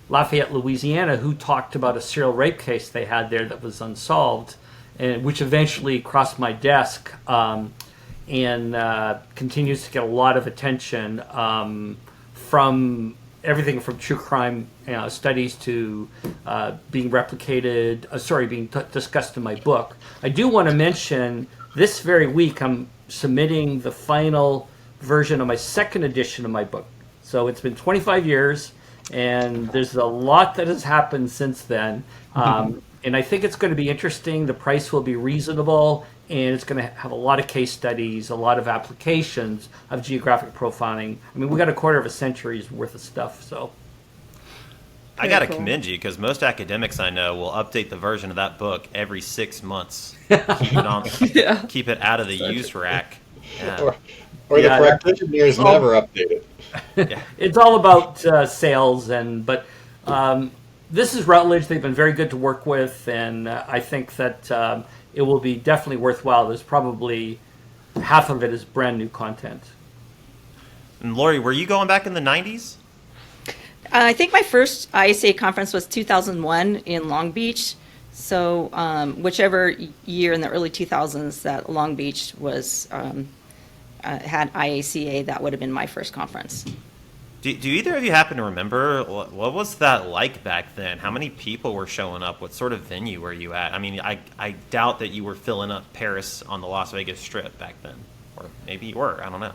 Lafayette, Louisiana, who talked about a serial rape case they had there that was unsolved, and which eventually crossed my desk and continues to get a lot of attention from everything from true crime studies to being discussed in my book. I do want to mention this very week I'm submitting the final version of my second edition of my book. So it's been 25 years. And there's a lot that has happened since then. And I think it's going to be interesting. The price will be reasonable, and it's going to have a lot of case studies, a lot of applications of geographic profiling. I mean, we got a quarter of a century's worth of stuff, so. I got to cool. commend you because most academics I know will update the version of that book every 6 months. Keep it out of the used rack. Yeah. Or Yeah, the practitioners never update it. It's all about sales, but this is Routledge. They've been very good to work with, and I think that it will be definitely worthwhile. There's probably half of it is brand new content. And Lorie, were you going back in the 90s? I think my first IACA conference was 2001 in Long Beach. So whichever year in the early 2000s that Long Beach was had IACA, that would have been my first conference. Do either of you happen to remember what was that like back then? How many people were showing up? What sort of venue were you at? I mean, I doubt that you were filling up Paris on the Las Vegas Strip back then. Or maybe you were. I don't know.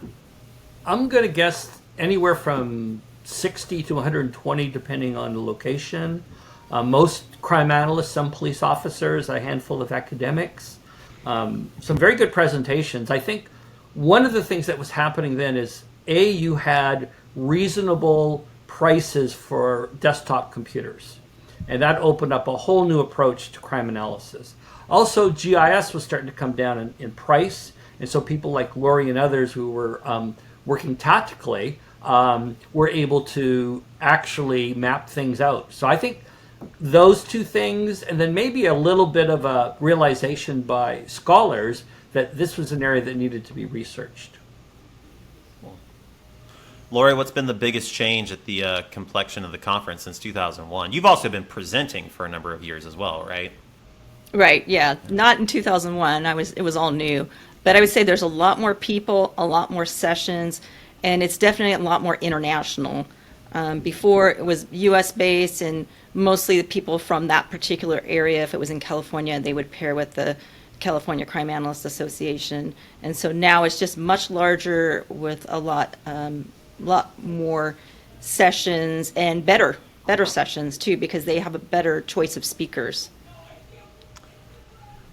I'm going to guess anywhere from 60 to 120, depending on the location. Most crime analysts, some police officers, a handful of academics. Some very good presentations. I think one of the things that was happening then is, you had reasonable prices for desktop computers. And that opened up a whole new approach to crime analysis. Also, GIS was starting to come down in price. And so people like Lorie and others who were working tactically were able to actually map things out. So I think those two things, and then maybe a little bit of a realization by scholars that this was an area that needed to be researched. Lorie, what's been the biggest change at the complexion of the conference since 2001? You've also been presenting for a number of years as well, right? Right, yeah. Not in 2001. It was all new. But I would say there's a lot more people, a lot more sessions, and it's definitely a lot more international. Before it was U.S. based, and mostly the people from that particular area. If it was in California, they would pair with the California Crime Analyst Association. And so now it's just much larger with a lot more sessions and better sessions too, because they have a better choice of speakers.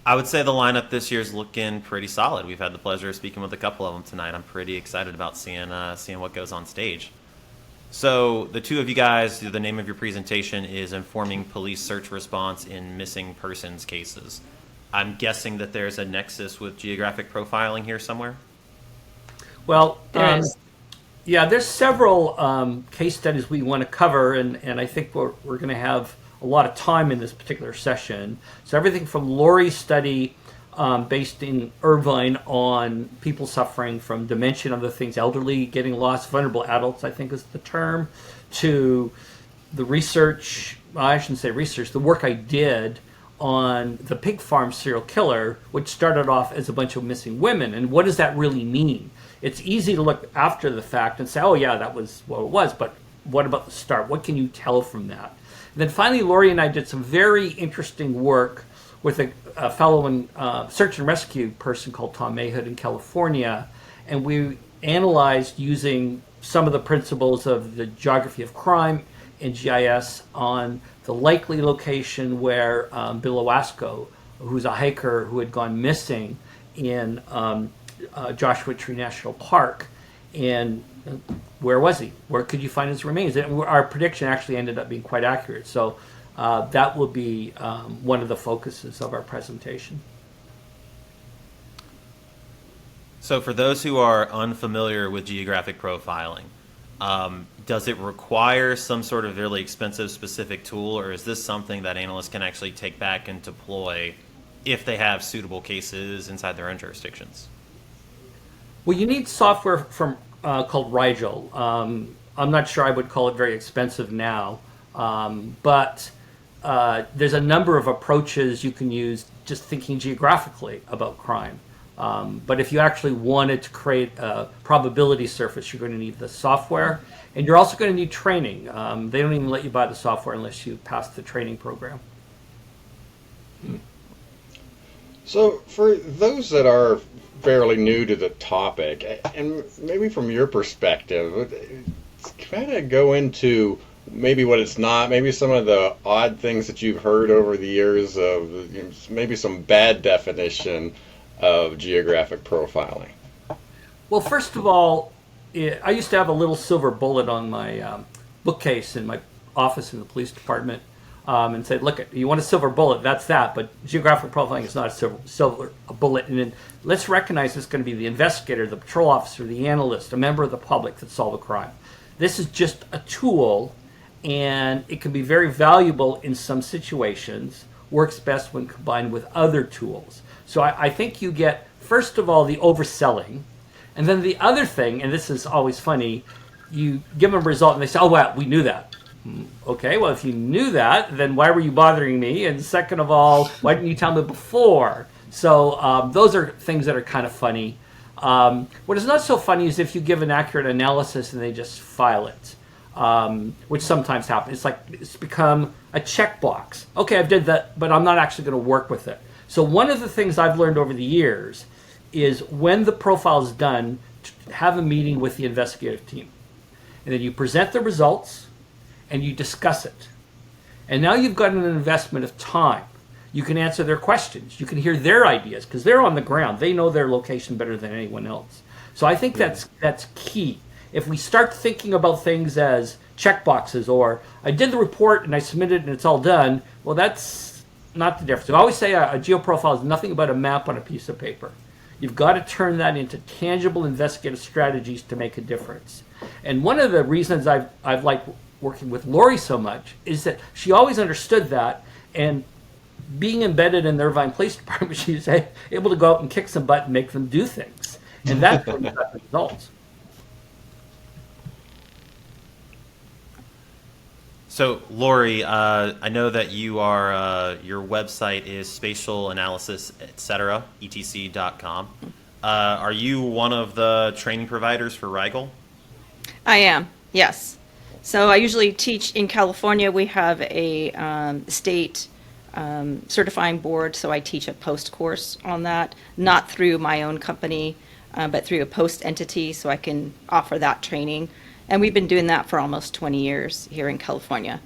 I would say the lineup this year is looking pretty solid. We've had the pleasure of speaking with a couple of them tonight. I'm pretty excited about seeing what goes on stage. So the two of you guys, the name of your presentation is Informing Police Search Response in Missing Persons Cases. I'm guessing that there's a nexus with geographic profiling here somewhere? Well, There's there's several case studies we want to cover, and I think we're going to have a lot of time in this particular session. So everything from Lorie's study based in Irvine on people suffering from dementia and other things, elderly getting lost, vulnerable adults, I think is the term, to the research, well, I shouldn't say research, the work I did on the pig farm serial killer, which started off as a bunch of missing women. And what does that really mean? It's easy to look after the fact and say, oh yeah, that was what it was, but what about the start? What can you tell from that? And then finally, Lorie and I did some very interesting work with a fellow in search and rescue person called Tom Mayhood in California, and we analyzed using some of the principles of the geography of crime and GIS on the likely location where Bill Owasco, who's a hiker who had gone missing in Joshua Tree National Park, and where was he? Where could you find his remains? And our prediction actually ended up being quite accurate. So that will be one of the focuses of our presentation. So for those who are unfamiliar with geographic profiling, does it require some sort of really expensive specific tool, or is this something that analysts can actually take back and deploy if they have suitable cases inside their own jurisdictions? Well, you need software from called Rigel. I'm not sure I would call it very expensive now, but there's a number of approaches you can use just thinking geographically about crime. But if you actually wanted to create a probability surface, you're going to need the software, and you're also going to need training. They don't even let you buy the software unless you pass the training program. So for those that are fairly new to the topic, and maybe from your perspective, kind of go into maybe what it's not, maybe some of the odd things that you've heard over the years of, you know, maybe some bad definition of geographic profiling. Well, first of all, I used to have a little silver bullet on my bookcase in my office in the police department, and said, look, you want a silver bullet, that's that, but geographic profiling is not a silver bullet. And then let's recognize it's going to be the investigator, the patrol officer, the analyst, a member of the public that solve a crime. This is just a tool, and it can be very valuable in some situations, works best when combined with other tools. So I think you get, first of all, the overselling, and then the other thing, and this is always funny, you give them a result and they say, oh, well, we knew that. Okay, well, if you knew that, then why were you bothering me? And second of all, why didn't you tell me before? So those are things that are kind of funny. What is not so funny is if you give an accurate analysis and they just file it, which sometimes happens. It's like it's become a checkbox. Okay, I did that, but I'm not actually going to work with it. So one of the things I've learned over the years is when the profile is done, to have a meeting with the investigative team. And then you present the results and you discuss it. And now you've got an investment of time. You can answer their questions. You can hear their ideas because they're on the ground. They know their location better than anyone else. So I think that's key. If we start thinking about things as checkboxes or I did the report and I submitted and it's all done, well, that's not the difference. I always say a geoprofile is nothing but a map on a piece of paper. You've got to turn that into tangible investigative strategies to make a difference. And one of the reasons I've liked working with Lorie so much is that she always understood that, and being embedded in the Irvine Police Department, she was able to go out and kick some butt and make them do things. And that's what got the results. So, Lorie, I know that you are, your website is spatialanalysis, etc., etc.com. Are you one of the training providers for Rigel? I am, yes. So I usually teach in California. We have a state certifying board, so I teach a post course on that, not through my own company, but through a post entity, so I can offer that training. And we've been doing that for almost 20 years here in California.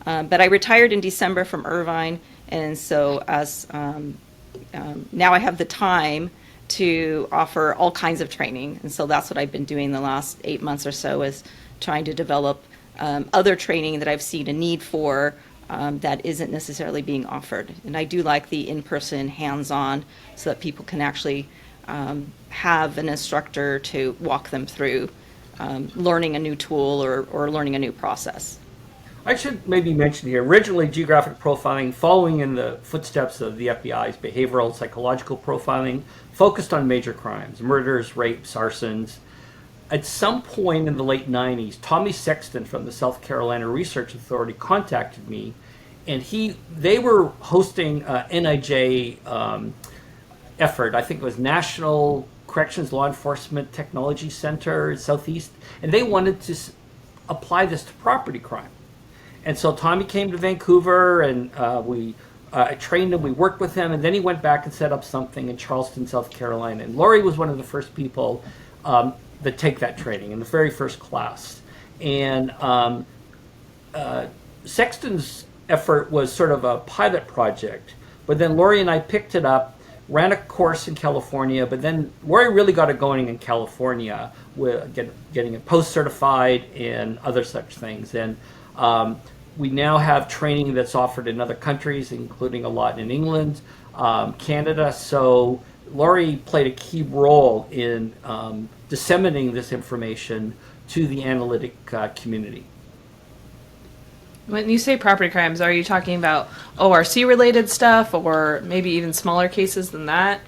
But I retired in December from Irvine, and so as now I have the time to offer all kinds of training. And so that's what I've been doing the last 8 months or so, is trying to develop other training that I've seen a need for that isn't necessarily being offered. And I do like the in-person, hands-on, so that people can actually have an instructor to walk them through learning a new tool or learning a new process. I should maybe mention here, originally geographic profiling, following in the footsteps of the FBI's behavioral psychological profiling, focused on major crimes, murders, rapes, arsons. At some point in the late 90s, Tommy Sexton from the South Carolina Research Authority contacted me, and they were hosting a NIJ effort. I think it was National Corrections Law Enforcement Technology Center in Southeast, and they wanted to apply this to property crime. And so Tommy came to Vancouver, and we trained him, we worked with him, and then he went back and set up something in Charleston, South Carolina. And Lorie was one of the first people that take that training in the very first class. And Sexton's effort was sort of a pilot project, but then Lorie and I picked it up, ran a course in California, but then Lorie really got it going in California with getting it post-certified and other such things. And we now have training that's offered in other countries, including a lot in England, Canada. So Lorie played a key role in disseminating this information to the analytic community. When you say property crimes, are you talking about ORC-related stuff, or maybe even smaller cases than that?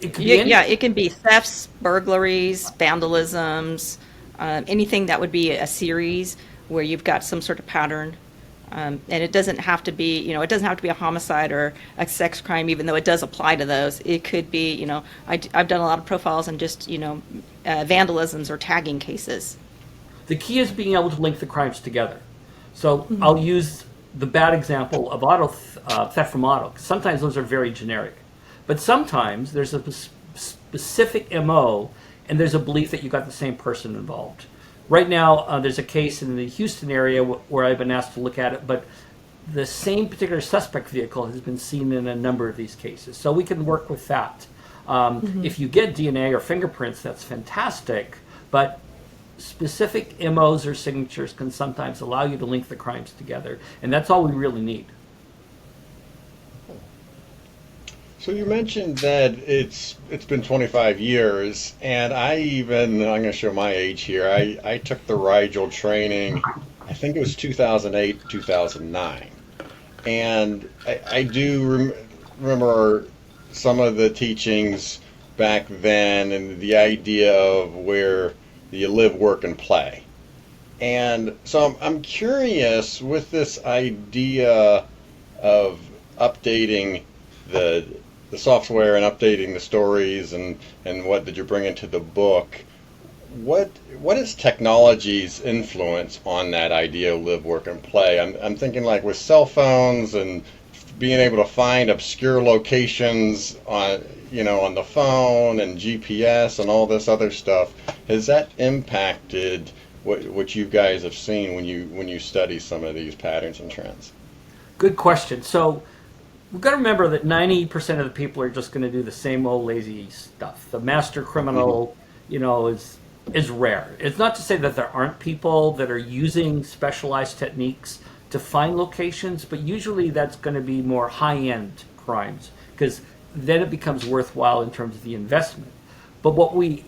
It could be Yeah, it can be thefts, burglaries, vandalisms, anything that would be a series where you've got some sort of pattern. And it doesn't have to be, it doesn't have to be a homicide or a sex crime, even though it does apply to those. It could be, I've done a lot of profiles on just, vandalisms or tagging cases. The key is being able to link the crimes together. So I'll use the bad example of auto theft from auto. Sometimes those are very generic, but sometimes there's a specific MO, and there's a belief that you got the same person involved. Right now, there's a case in the Houston area where I've been asked to look at it, but the same particular suspect vehicle has been seen in a number of these cases. So we can work with that. If you get DNA or fingerprints, that's fantastic, but specific MOs or signatures can sometimes allow you to link the crimes together, and that's all we really need. So you mentioned that it's been 25 years, and I'm going to show my age here. I took the Rigel training, I think it was 2008, 2009. And I do remember some of the teachings back then and the idea of where you live, work, and play. And so I'm curious with this idea of updating the software and updating the stories and what did you bring into the book, what is technology's influence on that idea of live, work, and play? I'm thinking like with cell phones and being able to find obscure locations on the phone and GPS and all this other stuff. Has that impacted what you guys have seen when you study some of these patterns and trends? Good question. So we've got to remember that 90% of the people are just going to do the same old lazy stuff. The master criminal, is rare. It's not to say that there aren't people that are using specialized techniques to find locations, but usually that's going to be more high-end crimes, because then it becomes worthwhile in terms of the investment. But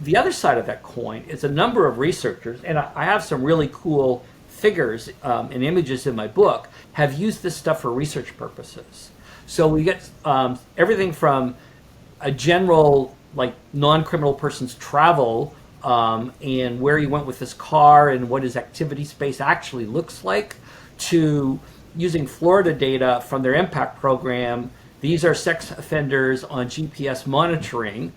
the other side of that coin is a number of researchers, and I have some really cool figures and images in my book, have used this stuff for research purposes. So we get everything from a general, like, non-criminal person's travel and where he went with his car and what his activity space actually looks like, to using Florida data from their impact program. These are sex offenders on GPS monitoring,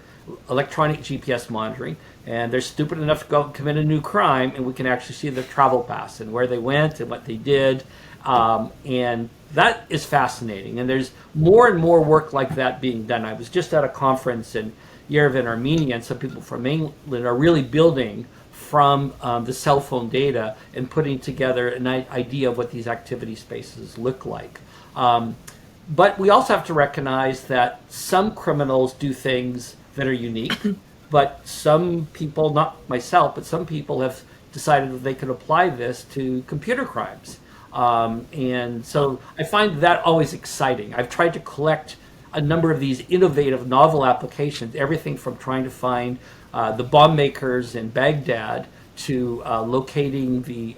electronic GPS monitoring, and they're stupid enough to go commit a new crime, and we can actually see their travel pass and where they went and what they did. And that is fascinating. And there's more and more work like that being done. I was just at a conference in Yerevan, Armenia, and some people from England are really building from the cell phone data and putting together an idea of what these activity spaces look like. But we also have to recognize that some criminals do things that are unique, but some people, not myself, but some people have decided that they could apply this to computer crimes. And so I find that always exciting. I've tried to collect a number of these innovative, novel applications, everything from trying to find the bomb makers in Baghdad to locating the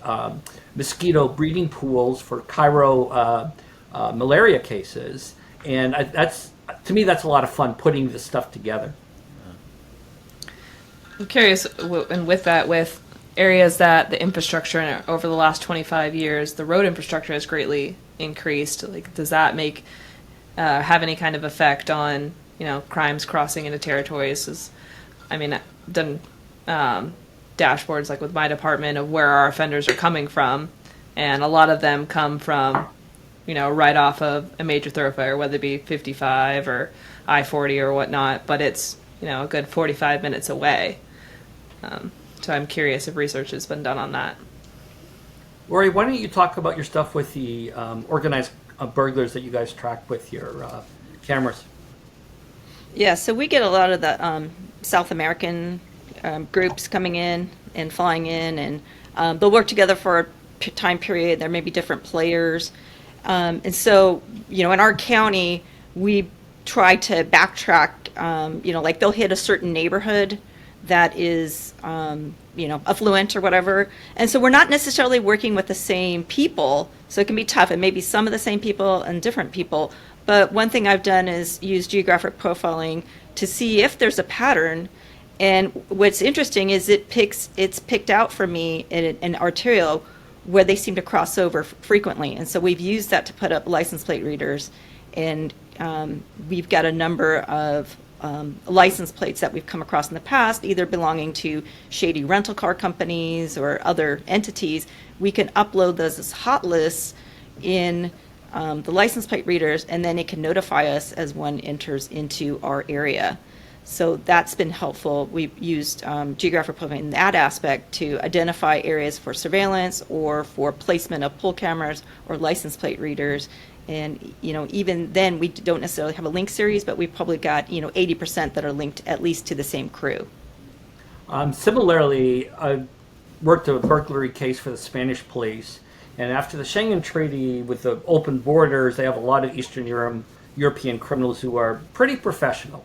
mosquito breeding pools for Cairo malaria cases. And that's, to me, that's a lot of fun putting this stuff together. I'm curious, and with that, with areas that the infrastructure over the last 25 years, the road infrastructure has greatly increased. Like, does that have any kind of effect on, crimes crossing into territories? I've done dashboards like with my department of where our offenders are coming from, and a lot of them come from, right off of a major thoroughfare, whether it be 55 or I-40 or whatnot, but it's, a good 45 minutes away. So I'm curious if research has been done on that. Rory, why don't you talk about your stuff with the organized burglars that you guys track with your cameras? Yeah, so we get a lot of the South American groups coming in and flying in, and they'll work together for a time period. There may be different players. And so, in our county, we try to backtrack, like they'll hit a certain neighborhood that is, affluent or whatever. And so we're not necessarily working with the same people. So it can be tough. It may be some of the same people and different people. But one thing I've done is use geographic profiling to see if there's a pattern. And what's interesting is it's picked out for me in arterial where they seem to cross over frequently. And so we've used that to put up license plate readers. And we've got a number of license plates that we've come across in the past, either belonging to shady rental car companies or other entities. We can upload those as hot lists in the license plate readers, and then it can notify us as one enters into our area. So that's been helpful. We've used geographic profiling in that aspect to identify areas for surveillance or for placement of pull cameras or license plate readers. And, even then we don't necessarily have a link series, but we've probably got, 80% that are linked at least to the same crew. Similarly, I worked a burglary case for the Spanish police. And after the Schengen Treaty with the open borders, they have a lot of Eastern European criminals who are pretty professional.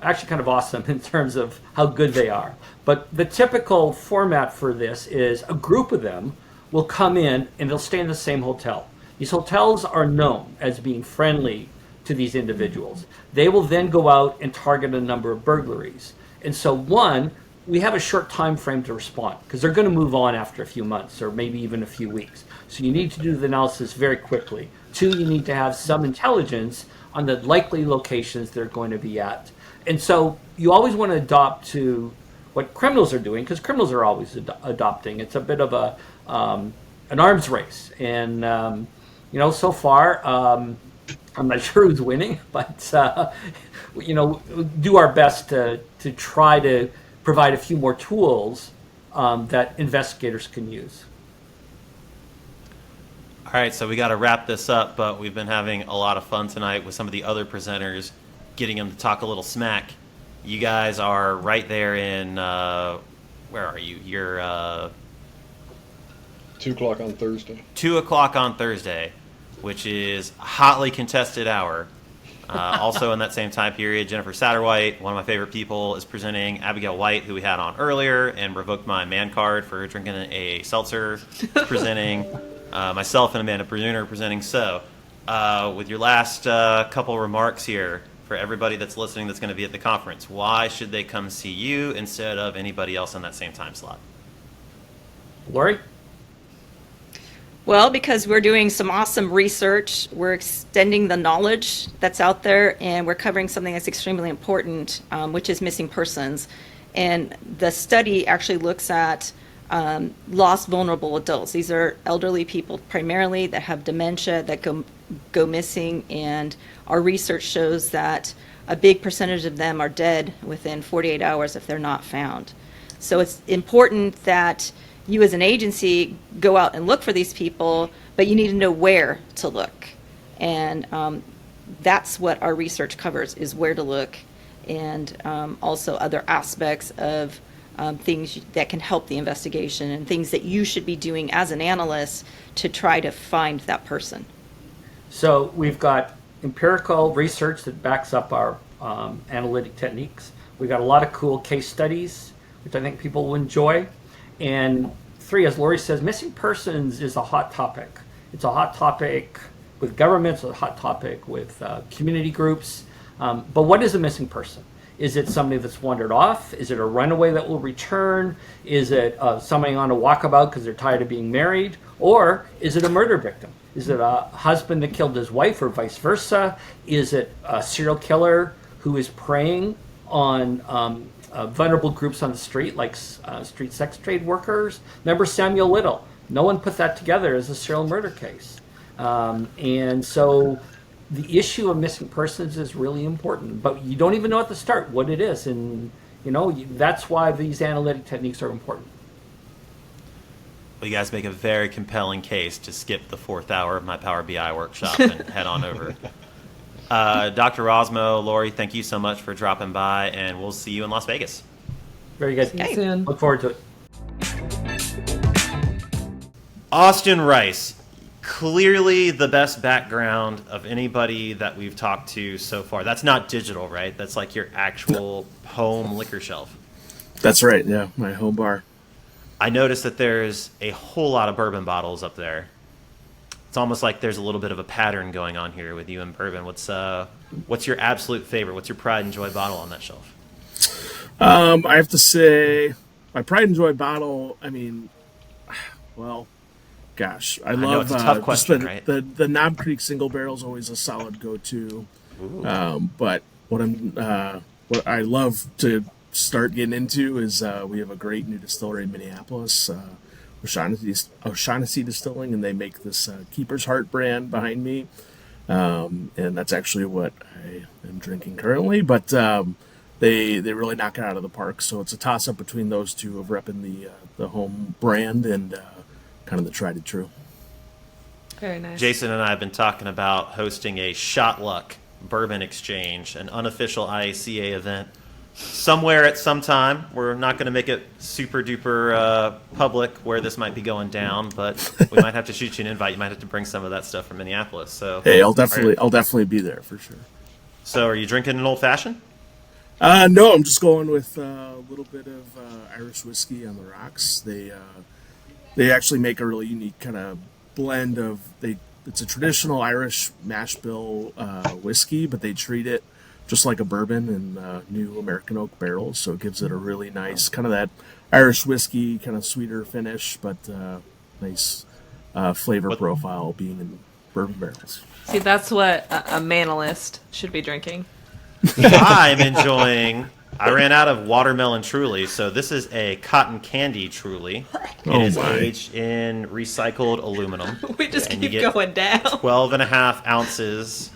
Actually kind of awesome in terms of how good they are. But the typical format for this is a group of them will come in and they'll stay in the same hotel. These hotels are known as being friendly to these individuals. They will then go out and target a number of burglaries. And so we have a short time frame to respond because they're going to move on after a few months or maybe even a few weeks. So you need to do the analysis very quickly. 2, you need to have some intelligence on the likely locations they're going to be at. And so you always want to adopt to what criminals are doing because criminals are always adopting. It's a bit of an arms race. And so far, I'm not sure who's winning, but do our best to try to provide a few more tools that investigators can use. All right, so we got to wrap this up, but we've been having a lot of fun tonight with some of the other presenters, getting them to talk a little smack. You guys are right there in, where are you? You're 2 o'clock on Thursday. 2 o'clock on Thursday, which is a hotly contested hour. Also in that same time period, Jennifer Satterwhite, one of my favorite people, is presenting. Abigail White, who we had on earlier and revoked my man card for drinking a seltzer, is presenting. Myself and Amanda Bruner are presenting. So, with your last couple remarks here for everybody that's listening that's going to be at the conference, why should they come see you instead of anybody else in that same time slot? Lorie? Well, because we're doing some awesome research, we're extending the knowledge that's out there, and we're covering something that's extremely important, which is missing persons. And the study actually looks at lost vulnerable adults. These are elderly people primarily that have dementia that go missing, and our research shows that a big percentage of them are dead within 48 hours if they're not found. So it's important that you as an agency go out and look for these people, but you need to know where to look. And that's what our research covers, is where to look, and also other aspects of things that can help the investigation and things that you should be doing as an analyst to try to find that person. So we've got empirical research that backs up our analytic techniques. We've got a lot of cool case studies, which I think people will enjoy. And 3, as Lorie says, missing persons is a hot topic. It's a hot topic with governments, a hot topic with community groups. But what is a missing person? Is it somebody that's wandered off? Is it a runaway that will return? Is it somebody on a walkabout because they're tired of being married? Or is it a murder victim? Is it a husband that killed his wife or vice versa? Is it a serial killer who is preying on vulnerable groups on the street, like street sex trade workers? Remember Samuel Little? No one put that together as a serial murder case. And so the issue of missing persons is really important, but you don't even know at the start what it is. And, that's why these analytic techniques are important. Well, you guys make a very compelling case to skip the 4th hour of my Power BI workshop and head on over. Dr. Rossmo, Lorie, thank you so much for dropping by, and we'll see you in Las Vegas. Very good. See you soon. Look forward to it. Austin Rice, clearly the best background of anybody that we've talked to so far. That's not digital, right? That's like your actual home liquor shelf. That's right, yeah, my home bar. I noticed that there's a whole lot of bourbon bottles up there. It's almost like there's a little bit of a pattern going on here with you and bourbon. What's your absolute favorite? What's your pride and joy bottle on that shelf? I have to say, my pride and joy bottle. I mean, well, gosh, I know love it's a tough question, right? the Knob Creek single barrel is always a solid go-to. But what I love to start getting into is we have a great new distillery in Minneapolis, O'Shaughnessy Distilling, and they make this Keeper's Heart brand behind me, and that's actually what I am drinking currently. But they really knock it out of the park. So it's a toss-up between those two of repping the home brand and kind of the tried and true. Very nice. Jason and I have been talking about hosting a Shot Luck Bourbon Exchange, an unofficial IACA event, somewhere at some time. We're not going to make it super duper public where this might be going down, but we might have to shoot you an invite. You might have to bring some of that stuff from Minneapolis. So Hey, I'll definitely be there for sure. So are you drinking an old fashioned? No, I'm just going with a little bit of Irish whiskey on the rocks. They actually make a really unique kind of blend of it's a traditional Irish mash bill whiskey, but they treat it just like a bourbon in new American oak barrels, so it gives it a really nice kind of that Irish whiskey kind of sweeter finish, but nice flavor profile being in bourbon barrels. See, that's what a Manalyst should be drinking. I'm enjoying. I ran out of watermelon Truly, so this is a cotton candy Truly. It is aged in recycled aluminum. We just and keep you get going down. 12.5 ounces.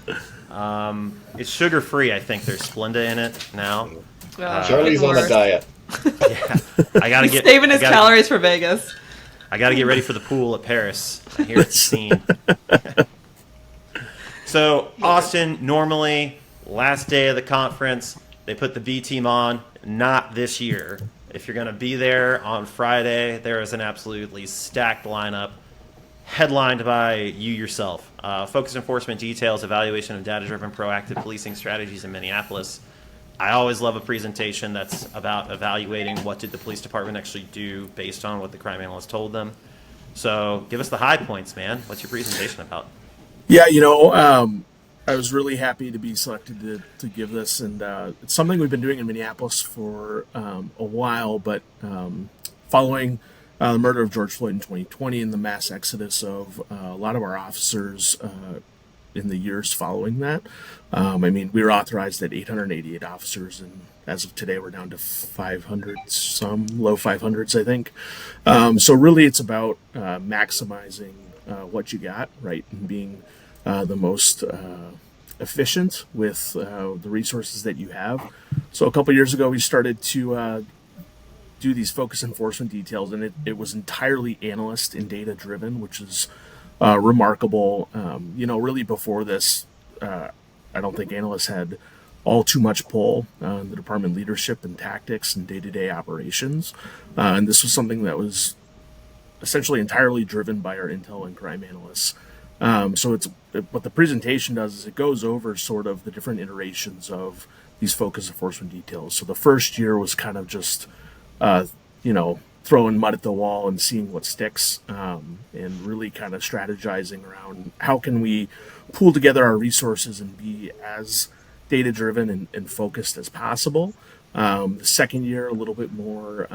It's sugar-free. I think there's Splenda in it now. Charley's on a diet. Yeah, I gotta get saving his calories for Vegas. I gotta get ready for the pool at Paris. I hear it's a scene. So Austin, normally last day of the conference, they put the B team on. Not this year. If you're gonna be there on Friday, there is an absolutely stacked lineup, headlined by you yourself. Focus enforcement details, evaluation of data-driven proactive policing strategies in Minneapolis. I always love a presentation that's about evaluating what did the police department actually do based on what the crime analyst told them. So give us the high points, man. What's your presentation about? Yeah, I was really happy to be selected to give this, and it's something we've been doing in Minneapolis for a while, but following the murder of George Floyd in 2020 and the mass exodus of a lot of our officers in the years following that. We were authorized at 888 officers, and as of today, we're down to 500, some low 500s, I think. So really, it's about maximizing what you got, right, and being the most efficient with the resources that you have. So a couple years ago, we started to do these focus enforcement details, and it was entirely analyst and data driven, which is remarkable. Really before this, I don't think analysts had all too much pull on the department leadership and tactics and day-to-day operations. And this was something that was essentially entirely driven by our intel and crime analysts. So what the presentation does is it goes over sort of the different iterations of these focus enforcement details. So the first year was kind of just, throwing mud at the wall and seeing what sticks, and really kind of strategizing around how can we pool together our resources and be as data driven and focused as possible. The second year, a little bit more,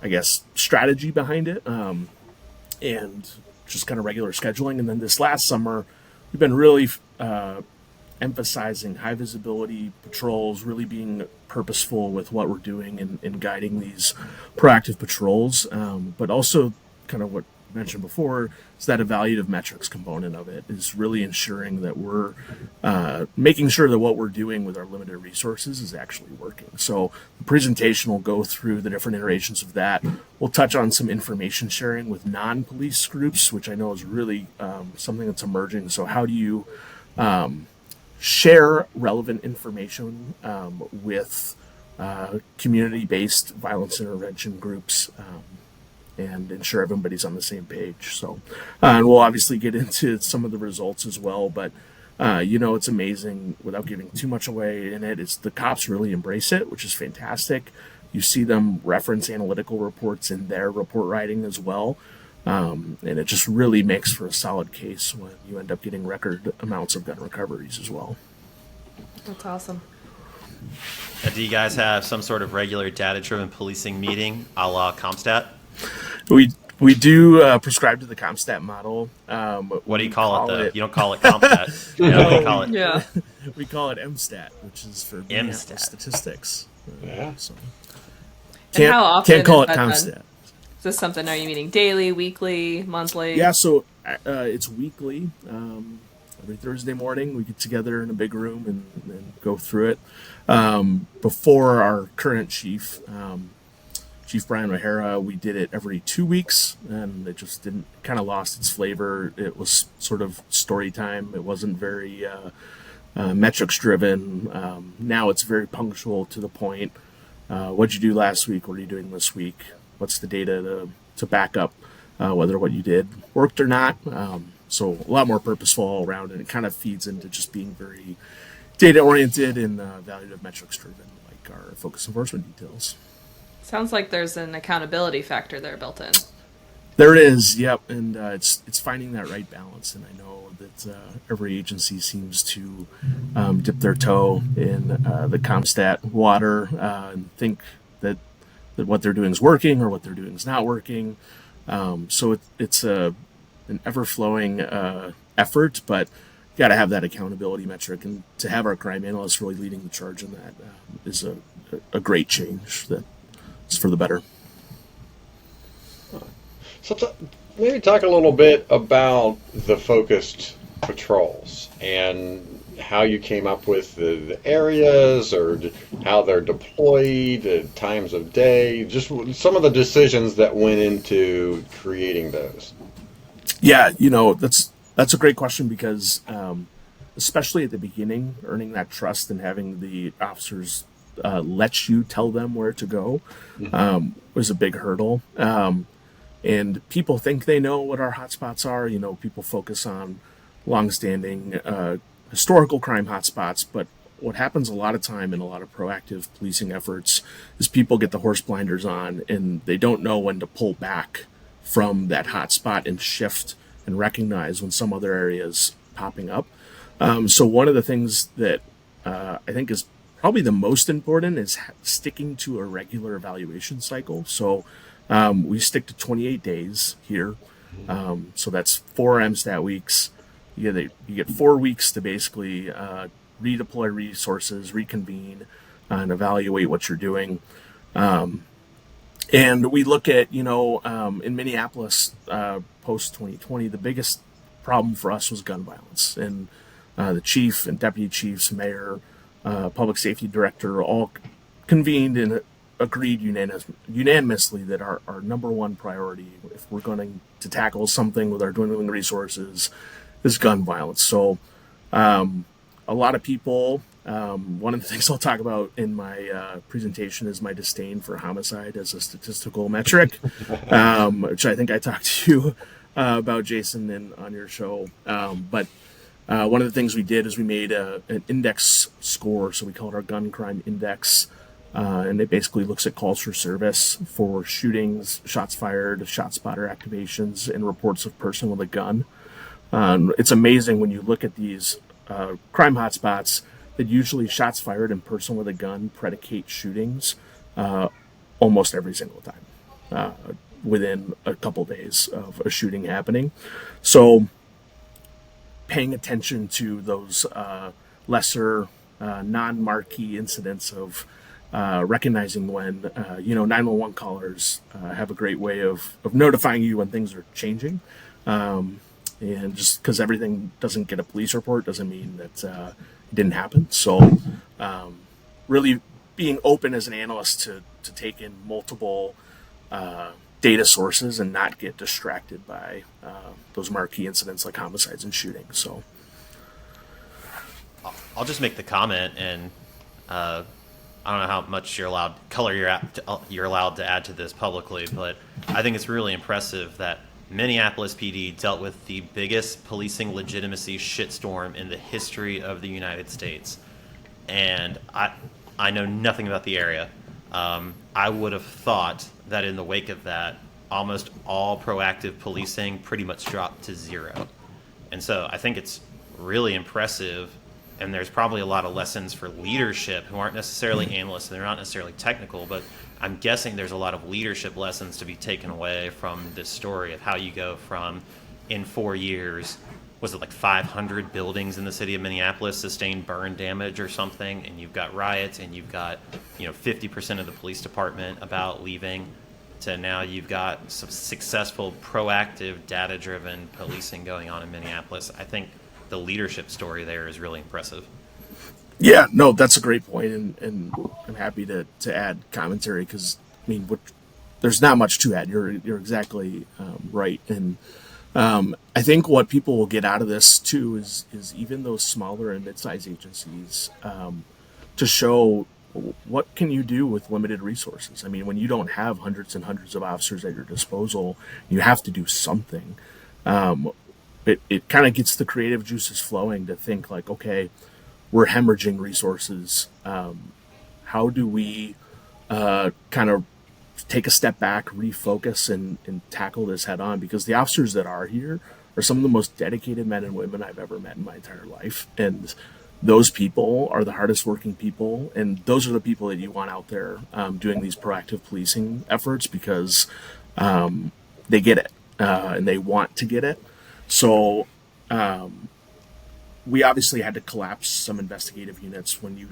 I guess, strategy behind it, and just kind of regular scheduling. And then this last summer, we've been really emphasizing high visibility patrols, really being purposeful with what we're doing and guiding these proactive patrols, but also kind of what I mentioned before is that evaluative metrics component of it is really ensuring that we're making sure that what we're doing with our limited resources is actually working. So the presentation will go through the different iterations of that. We'll touch on some information sharing with non-police groups, which I know is really something that's emerging. So how do you share relevant information with community-based violence intervention groups, and ensure everybody's on the same page. So, and we'll obviously get into some of the results as well, but it's amazing without giving too much away in it. It's the cops really embrace it, which is fantastic. You see them reference analytical reports in their report writing as well. And it just really makes for a solid case when you end up getting record amounts of gun recoveries as well. That's awesome. Do you guys have some sort of regular data-driven policing meeting a la CompStat? We do prescribe to the CompStat model. What do you call it? You don't call it CompStat. We call it. Yeah. We call it MStat, which is for MStat statistics. Yeah. So And how often can't call is it that CompStat. done? Is this something, are you meeting daily, weekly, monthly? Yeah, so it's weekly. Every Thursday morning, we get together in a big room and go through it. Before our current chief, Chief Brian O'Hara, we did it every 2 weeks, and it just kind of lost its flavor. It was sort of story time. It wasn't very metrics driven. Now it's very punctual, to the point. What'd you do last week? What are you doing this week? What's the data to back up whether what you did worked or not? So a lot more purposeful all around, and it kind of feeds into just being very data oriented and evaluative metrics driven, like our focus enforcement details. Sounds like there's an accountability factor there built in. There is, yep, and it's finding that right balance. And I know that every agency seems to dip their toe in the CompStat water and think that what they're doing is working or what they're doing is not working. So it's an ever-flowing effort, but you got to have that accountability metric, and to have our crime analysts really leading the charge in that is a great change that is for the better. So maybe talk a little bit about the focused patrols and how you came up with the areas, or how they're deployed, times of day, just some of the decisions that went into creating those. Yeah, that's a great question, because especially at the beginning, earning that trust and having the officers let you tell them where to go was a big hurdle. And people think they know what our hotspots are. People focus on longstanding historical crime hotspots, but what happens a lot of time in a lot of proactive policing efforts is people get the horse blinders on and they don't know when to pull back from that hotspot and shift and recognize when some other area is popping up. So one of the things that I think is probably the most important is sticking to a regular evaluation cycle. So we stick to 28 days here. So that's 4 MStat weeks. You get 4 weeks to basically redeploy resources, reconvene, and evaluate what you're doing. And we look at, in Minneapolis, post 2020, the biggest problem for us was gun violence. And the chief and deputy chiefs, mayor, public safety director all convened and agreed unanimously that our number one priority, if we're going to tackle something with our dwindling resources, is gun violence. So a lot of people, one of the things I'll talk about in my presentation is my disdain for homicide as a statistical metric, which I think I talked to you about, Jason, on your show. But one of the things we did is we made an index score, so we call it our gun crime index, and it basically looks at calls for service for shootings, shots fired, shot spotter activations, and reports of person with a gun. It's amazing when you look at these crime hotspots that usually shots fired and person with a gun predicate shootings almost every single time within a couple days of a shooting happening. So paying attention to those lesser non-marquee incidents of recognizing when 911 callers have a great way of notifying you when things are changing. And just because everything doesn't get a police report doesn't mean that it didn't happen. So really being open as an analyst to take in multiple data sources and not get distracted by those marquee incidents like homicides and shootings. So I'll just make the comment, and I don't know how much you're allowed to add to this publicly, but I think it's really impressive that Minneapolis PD dealt with the biggest policing legitimacy shitstorm in the history of the United States. And I know nothing about the area. I would have thought that in the wake of that, almost all proactive policing pretty much dropped to zero. And so I think it's really impressive, and there's probably a lot of lessons for leadership who aren't necessarily analysts and they're not necessarily technical, but I'm guessing there's a lot of leadership lessons to be taken away from this story of how you go from, in 4 years, was it like 500 buildings in the city of Minneapolis sustained burn damage or something, and you've got riots, and you've got 50% of the police department about leaving, to now you've got some successful, proactive, data-driven policing going on in Minneapolis. I think the leadership story there is really impressive. yeah, no, that's a great point, and I'm happy to add commentary because there's not much to add. You're exactly right, and I think what people will get out of this too is even those smaller and mid-sized agencies to show what can you do with limited resources. I mean, when you don't have hundreds and hundreds of officers at your disposal, you have to do something. It kind of gets the creative juices flowing to think like, okay, we're hemorrhaging resources. How do we kind of take a step back, refocus, and tackle this head on? Because the officers that are here are some of the most dedicated men and women I've ever met in my entire life. And those people are the hardest working people. And those are the people that you want out there doing these proactive policing efforts because they get it and they want to get it. So we obviously had to collapse some investigative units. When you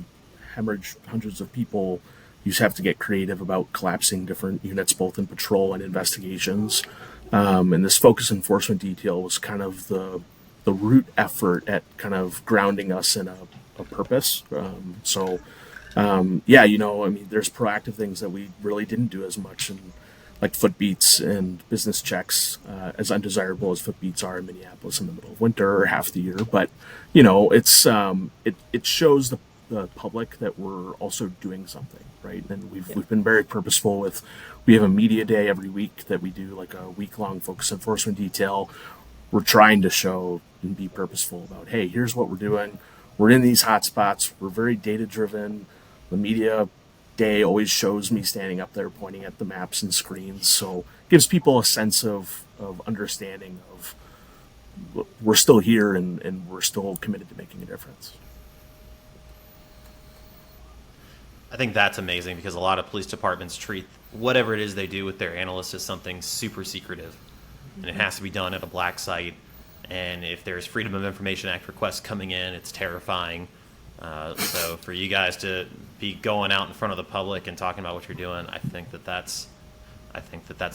hemorrhage hundreds of people, you just have to get creative about collapsing different units, both in patrol and investigations. And this focus enforcement detail was kind of the root effort at kind of grounding us in a purpose. There's proactive things that we really didn't do as much, and like foot beats and business checks, as undesirable as foot beats are in Minneapolis in the middle of winter or half the year. But it's it shows the public that we're also doing something, right? And we've been very purposeful we have a media day every week that we do, like a week-long focus enforcement detail. We're trying to show and be purposeful about, hey, here's what we're doing. We're in these hot spots. We're very data-driven. The media day always shows me standing up there pointing at the maps and screens. So it gives people a sense of understanding of we're still here and we're still committed to making a difference. I think that's amazing because a lot of police departments treat whatever it is they do with their analysts as something super secretive. And it has to be done at a black site. And if there's Freedom of Information Act requests coming in, it's terrifying. So for you guys to be going out in front of the public and talking about what you're doing, I think that's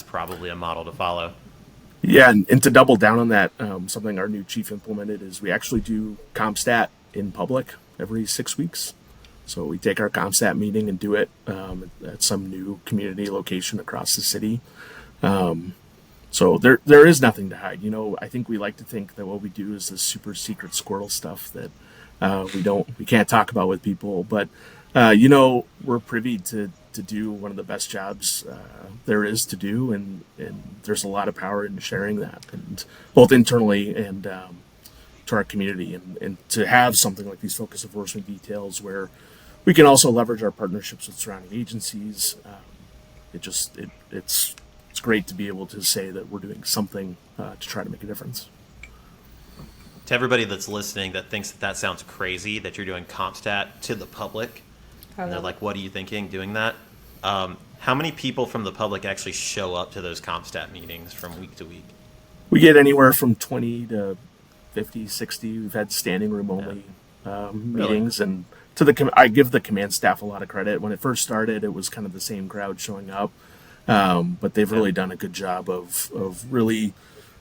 probably a model to follow. Yeah, and to double down on that, something our new chief implemented is we actually do CompStat in public every 6 weeks. So we take our CompStat meeting and do it at some new community location across the city. So there is nothing to hide. I think we like to think that what we do is this super secret squirrel stuff that we can't talk about with people. But we're privy to do one of the best jobs there is to do, and there's a lot of power in sharing that, and both internally and to our community, and to have something like these focus enforcement details where we can also leverage our partnerships with surrounding agencies. It's great to be able to say that we're doing something to try to make a difference. To everybody that's listening that thinks that sounds crazy, that you're doing CompStat to the public, and they're like, what are you thinking doing that? How many people from the public actually show up to those CompStat meetings from week to week? We get anywhere from 20 to 50, 60. We've had standing room only meetings. Really? And I give the command staff a lot of credit. When it first started, it was kind of the same crowd showing up. But they've really done a good job of really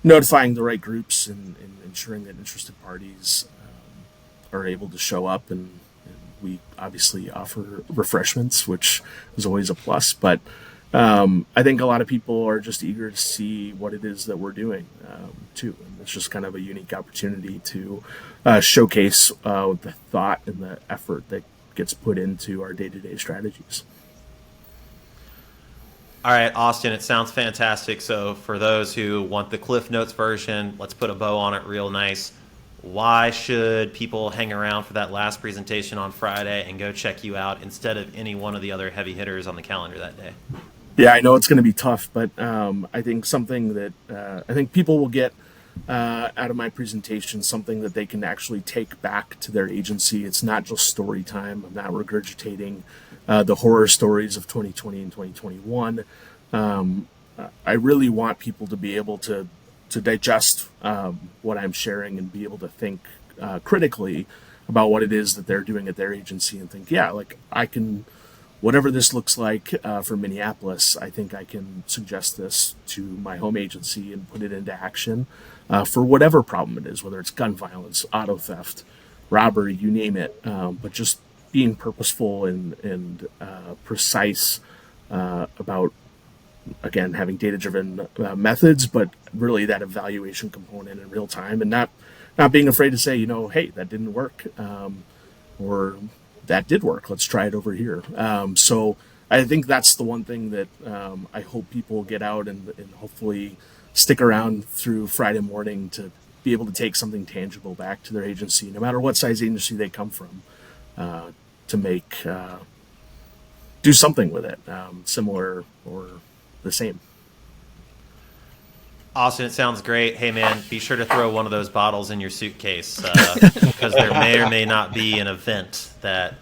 notifying the right groups and ensuring that interested parties are able to show up. And we obviously offer refreshments, which is always a plus. But I think a lot of people are just eager to see what it is that we're doing, too. And it's just kind of a unique opportunity to showcase the thought and the effort that gets put into our day-to-day strategies. All right, Austin, it sounds fantastic. So for those who want the Cliff Notes version, let's put a bow on it real nice. Why should people hang around for that last presentation on Friday and go check you out instead of any one of the other heavy hitters on the calendar that day? Yeah, I know it's going to be tough, but I think something that I think people will get out of my presentation, something that they can actually take back to their agency. It's not just story time. I'm not regurgitating the horror stories of 2020 and 2021. I really want people to be able to digest what I'm sharing and be able to think critically about what it is that they're doing at their agency and think, yeah, like I can, whatever this looks like for Minneapolis, I think I can suggest this to my home agency and put it into action for whatever problem it is, whether it's gun violence, auto theft, robbery, you name it, but just being purposeful and precise about, again, having data-driven methods, but really that evaluation component in real time, and not being afraid to say, hey, that didn't work, or that did work. Let's try it over here. So I think that's the one thing that I hope people get out and hopefully stick around through Friday morning to be able to take something tangible back to their agency, no matter what size agency they come from, to do something with it, similar or the same. Austin, it sounds great. Hey, man, be sure to throw one of those bottles in your suitcase because there may or may not be an event that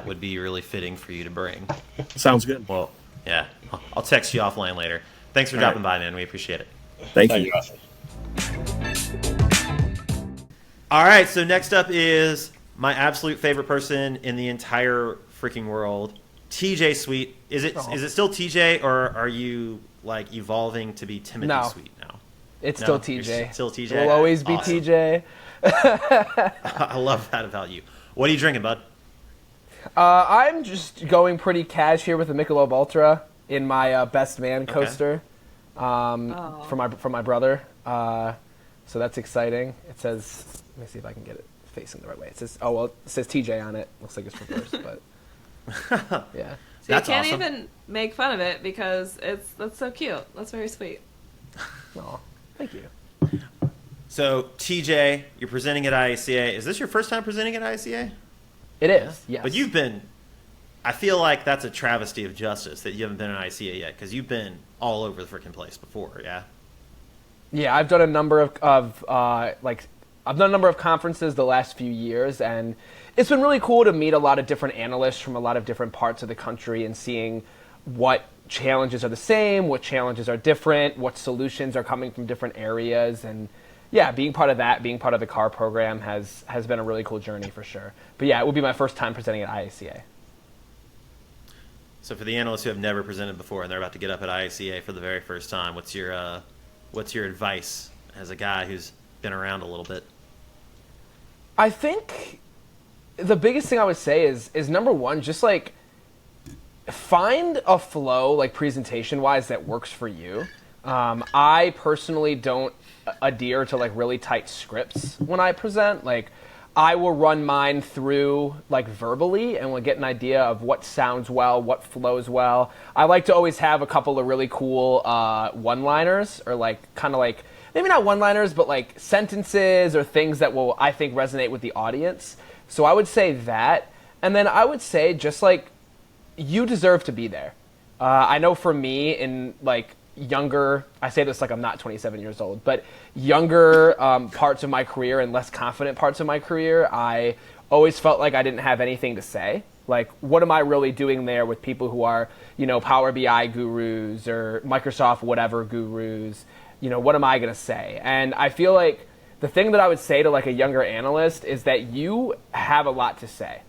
would be really fitting for you to bring. Sounds good. Well, yeah. I'll text you offline later. Thanks for dropping by, man. We appreciate it. Thank you. Austin. All right, so next up is my absolute favorite person in the entire freaking world, TJ Sweet. Is it still TJ, or are you like evolving to be Timothy Sweet now? It's still TJ. Still TJ. It will always be Awesome. TJ. I love that about you. What are you drinking, bud? I'm just going pretty cash here with a Michelob Ultra in my best man coaster from my brother. So that's exciting. It says, let me see if I can get it facing the right way. It says, it says TJ on it. Looks like it's reversed, but yeah. So That's you can't awesome. even make fun of it because that's so cute. That's very sweet. Aw, thank you. So, TJ, you're presenting at IACA. Is this your first time presenting at IACA? It is, yes. But I feel like that's a travesty of justice that you haven't been at IACA yet, because you've been all over the freaking place before, yeah? Yeah, I've done a number of conferences the last few years, and it's been really cool to meet a lot of different analysts from a lot of different parts of the country and seeing what challenges are the same, what challenges are different, what solutions are coming from different areas. And yeah, being part of that, being part of the CAR program has been a really cool journey for sure. But yeah, it will be my first time presenting at IACA. So for the analysts who have never presented before and they're about to get up at IACA for the very first time, what's your advice as a guy who's been around a little bit? I think the biggest thing I would say is number one, just like find a flow, like presentation wise, that works for you. I personally don't adhere to like really tight scripts when I present. Like I will run mine through like verbally and we'll get an idea of what sounds well, what flows well. I like to always have a couple of really cool one-liners, or like kind of like, maybe not one-liners, but like sentences or things that will, I think, resonate with the audience. So I would say that. And then I would say just like you deserve to be there. I know for me in like younger, I say this like I'm not 27 years old, but younger parts of my career and less confident parts of my career, I always felt like I didn't have anything to say. Like, what am I really doing there with people who are, Power BI gurus or Microsoft whatever gurus? What am I going to say? And I feel like the thing that I would say to like a younger analyst is that you have a lot to say.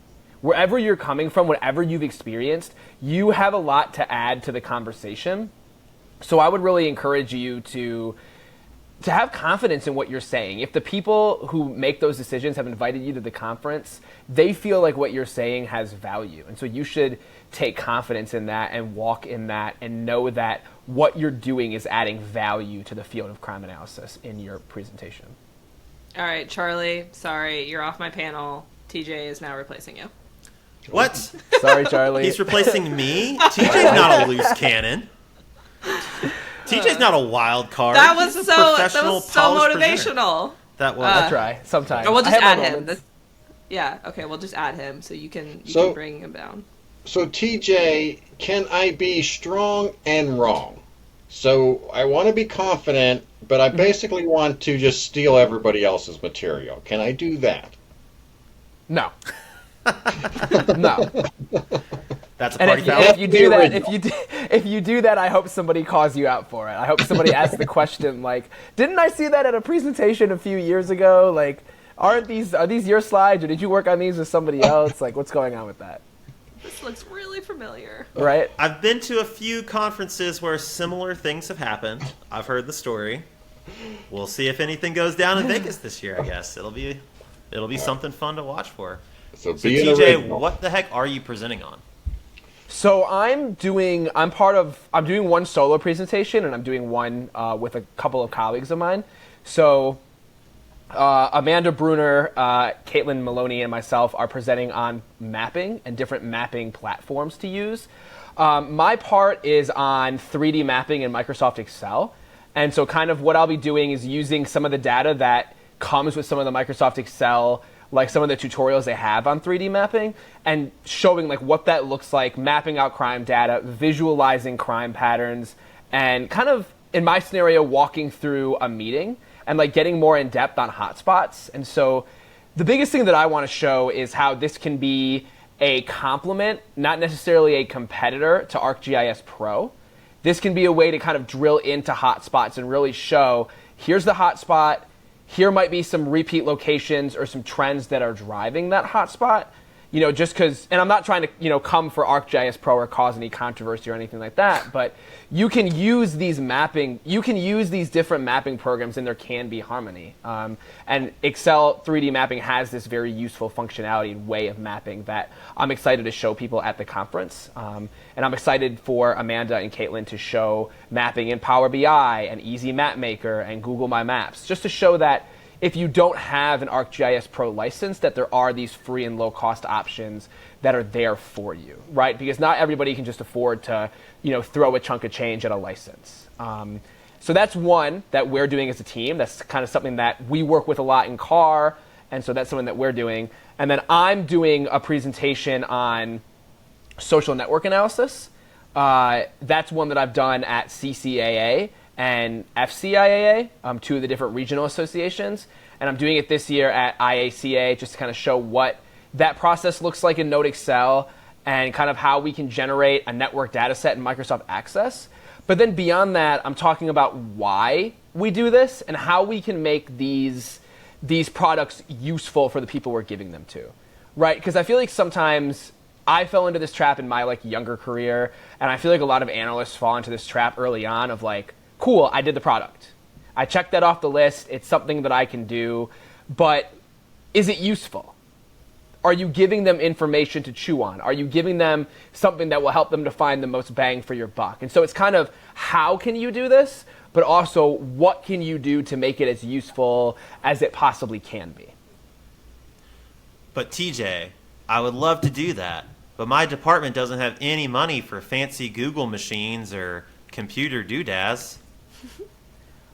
Wherever you're coming from, whatever you've experienced, you have a lot to add to the conversation. So I would really encourage you to have confidence in what you're saying. If the people who make those decisions have invited you to the conference, they feel like what you're saying has value. And so you should take confidence in that and walk in that and know that what you're doing is adding value to the field of crime analysis in your presentation. All right, Charlie, sorry, you're off my panel. TJ is now replacing you. What? Sorry, Charlie. He's replacing me? TJ's not a loose cannon. TJ's not a wild card. That was He's a so polished presenter. motivational. That was. I'll try sometimes. Or we'll just I have add my him. moments. Yeah, okay, we'll just add him so you can bring him down. So TJ, can I be strong and wrong? So I want to be confident, but I basically want to just steal everybody else's material. Can I do that? No. No. That's a And party foul. if you do that, if you do that, I hope somebody calls you out for it. I hope somebody asks the question like, "Didn't I see that at a presentation a few years ago? Like, are these your slides, or did you work on these with somebody else? Like, what's going on with that?" This looks really familiar. Right? I've been to a few conferences where similar things have happened. I've heard the story. We'll see if anything goes down in Vegas this year, I guess. It'll be something fun to watch for. So So be an TJ, original. what the heck are you presenting on? So I'm doing one solo presentation, and I'm doing one with a couple of colleagues of mine. So Amanda Bruner, Caitlin Maloney, and myself are presenting on mapping and different mapping platforms to use. My part is on 3D mapping in Microsoft Excel. And so kind of what I'll be doing is using some of the data that comes with some of the Microsoft Excel, like some of the tutorials they have on 3D mapping, and showing like what that looks like, mapping out crime data, visualizing crime patterns, and kind of, in my scenario, walking through a meeting and like getting more in depth on hotspots. And so the biggest thing that I want to show is how this can be a complement, not necessarily a competitor to ArcGIS Pro. This can be a way to kind of drill into hotspots and really show, here's the hotspot, here might be some repeat locations or some trends that are driving that hotspot. Just because, and I'm not trying to, come for ArcGIS Pro or cause any controversy or anything like that, but you can use these different mapping programs and there can be harmony. And Excel 3D mapping has this very useful functionality and way of mapping that I'm excited to show people at the conference. And I'm excited for Amanda and Caitlin to show mapping in Power BI and Easy Map Maker and Google My Maps, just to show that if you don't have an ArcGIS Pro license, that there are these free and low-cost options that are there for you, right? Because not everybody can just afford to, throw a chunk of change at a license. So that's one that we're doing as a team. That's kind of something that we work with a lot in CAR, and so that's something that we're doing. And then I'm doing a presentation on social network analysis. That's one that I've done at C&CA and FCIAA, two of the different regional associations. And I'm doing it this year at IACA just to kind of show what that process looks like in Node Excel and kind of how we can generate a network data set in Microsoft Access. But then beyond that, I'm talking about why we do this and how we can make these products useful for the people we're giving them to, right? Because I feel like sometimes I fell into this trap in my younger career, and I feel like a lot of analysts fall into this trap early on of cool, I did the product. I checked that off the list. It's something that I can do, but is it useful? Are you giving them information to chew on? Are you giving them something that will help them to find the most bang for your buck? And so it's kind of how can you do this, but also what can you do to make it as useful as it possibly can be? But TJ, I would love to do that, but my department doesn't have any money for fancy Google machines or computer doodads.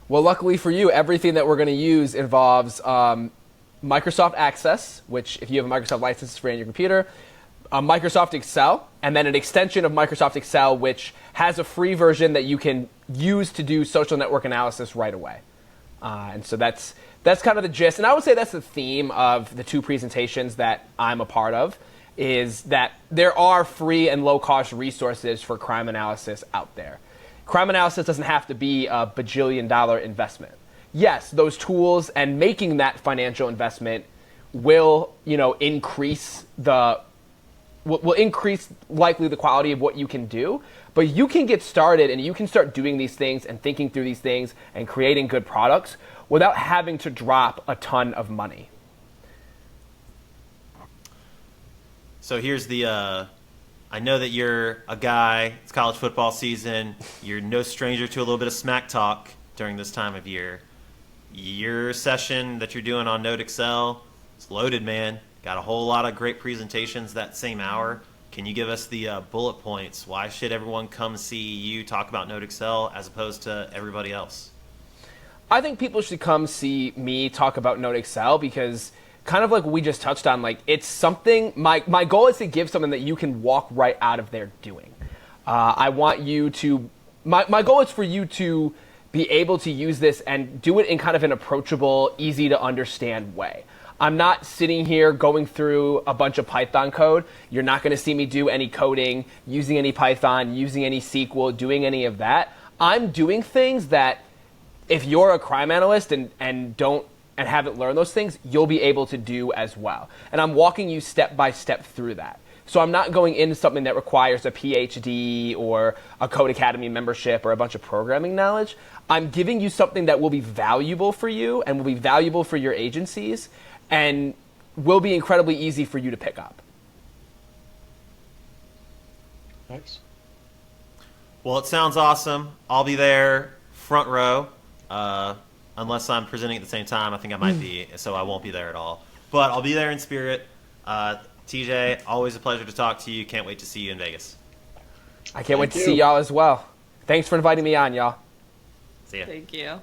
Well, luckily for you, everything that we're going to use involves Microsoft Access, which if you have a Microsoft license is free on your computer, Microsoft Excel, and then an extension of Microsoft Excel, which has a free version that you can use to do social network analysis right away. And so that's kind of the gist. And I would say that's the theme of the two presentations that I'm a part of, is that there are free and low-cost resources for crime analysis out there. Crime analysis doesn't have to be a bajillion-dollar investment. Yes, those tools and making that financial investment will, increase will increase likely the quality of what you can do, but you can get started and you can start doing these things and thinking through these things and creating good products without having to drop a ton of money. So here's the, I know that you're a guy, it's college football season, you're no stranger to a little bit of smack talk during this time of year. Your session that you're doing on Note Excel, it's loaded, man. Got a whole lot of great presentations that same hour. Can you give us the bullet points? Why should everyone come see you talk about Note Excel as opposed to everybody else? I think people should come see me talk about Note Excel because kind of like what we just touched on, like it's something, my goal is to give something that you can walk right out of there doing. I want you to, my goal is for you to be able to use this and do it in kind of an approachable, easy to understand way. I'm not sitting here going through a bunch of Python code. You're not going to see me do any coding, using any Python, using any SQL, doing any of that. I'm doing things that if you're a crime analyst and haven't learned those things, you'll be able to do as well. And I'm walking you step by step through that. So I'm not going into something that requires a PhD or a Code Academy membership or a bunch of programming knowledge. I'm giving you something that will be valuable for you and will be valuable for your agencies and will be incredibly easy for you to pick up. Thanks. Well, it sounds awesome. I'll be there front row. Unless I'm presenting at the same time, I think I might be, so I won't be there at all. But I'll be there in spirit. TJ, always a pleasure to talk to you. Can't wait to see you in Vegas. I can't wait to see y'all as well. Thanks for inviting me on, y'all. See ya. Thank you.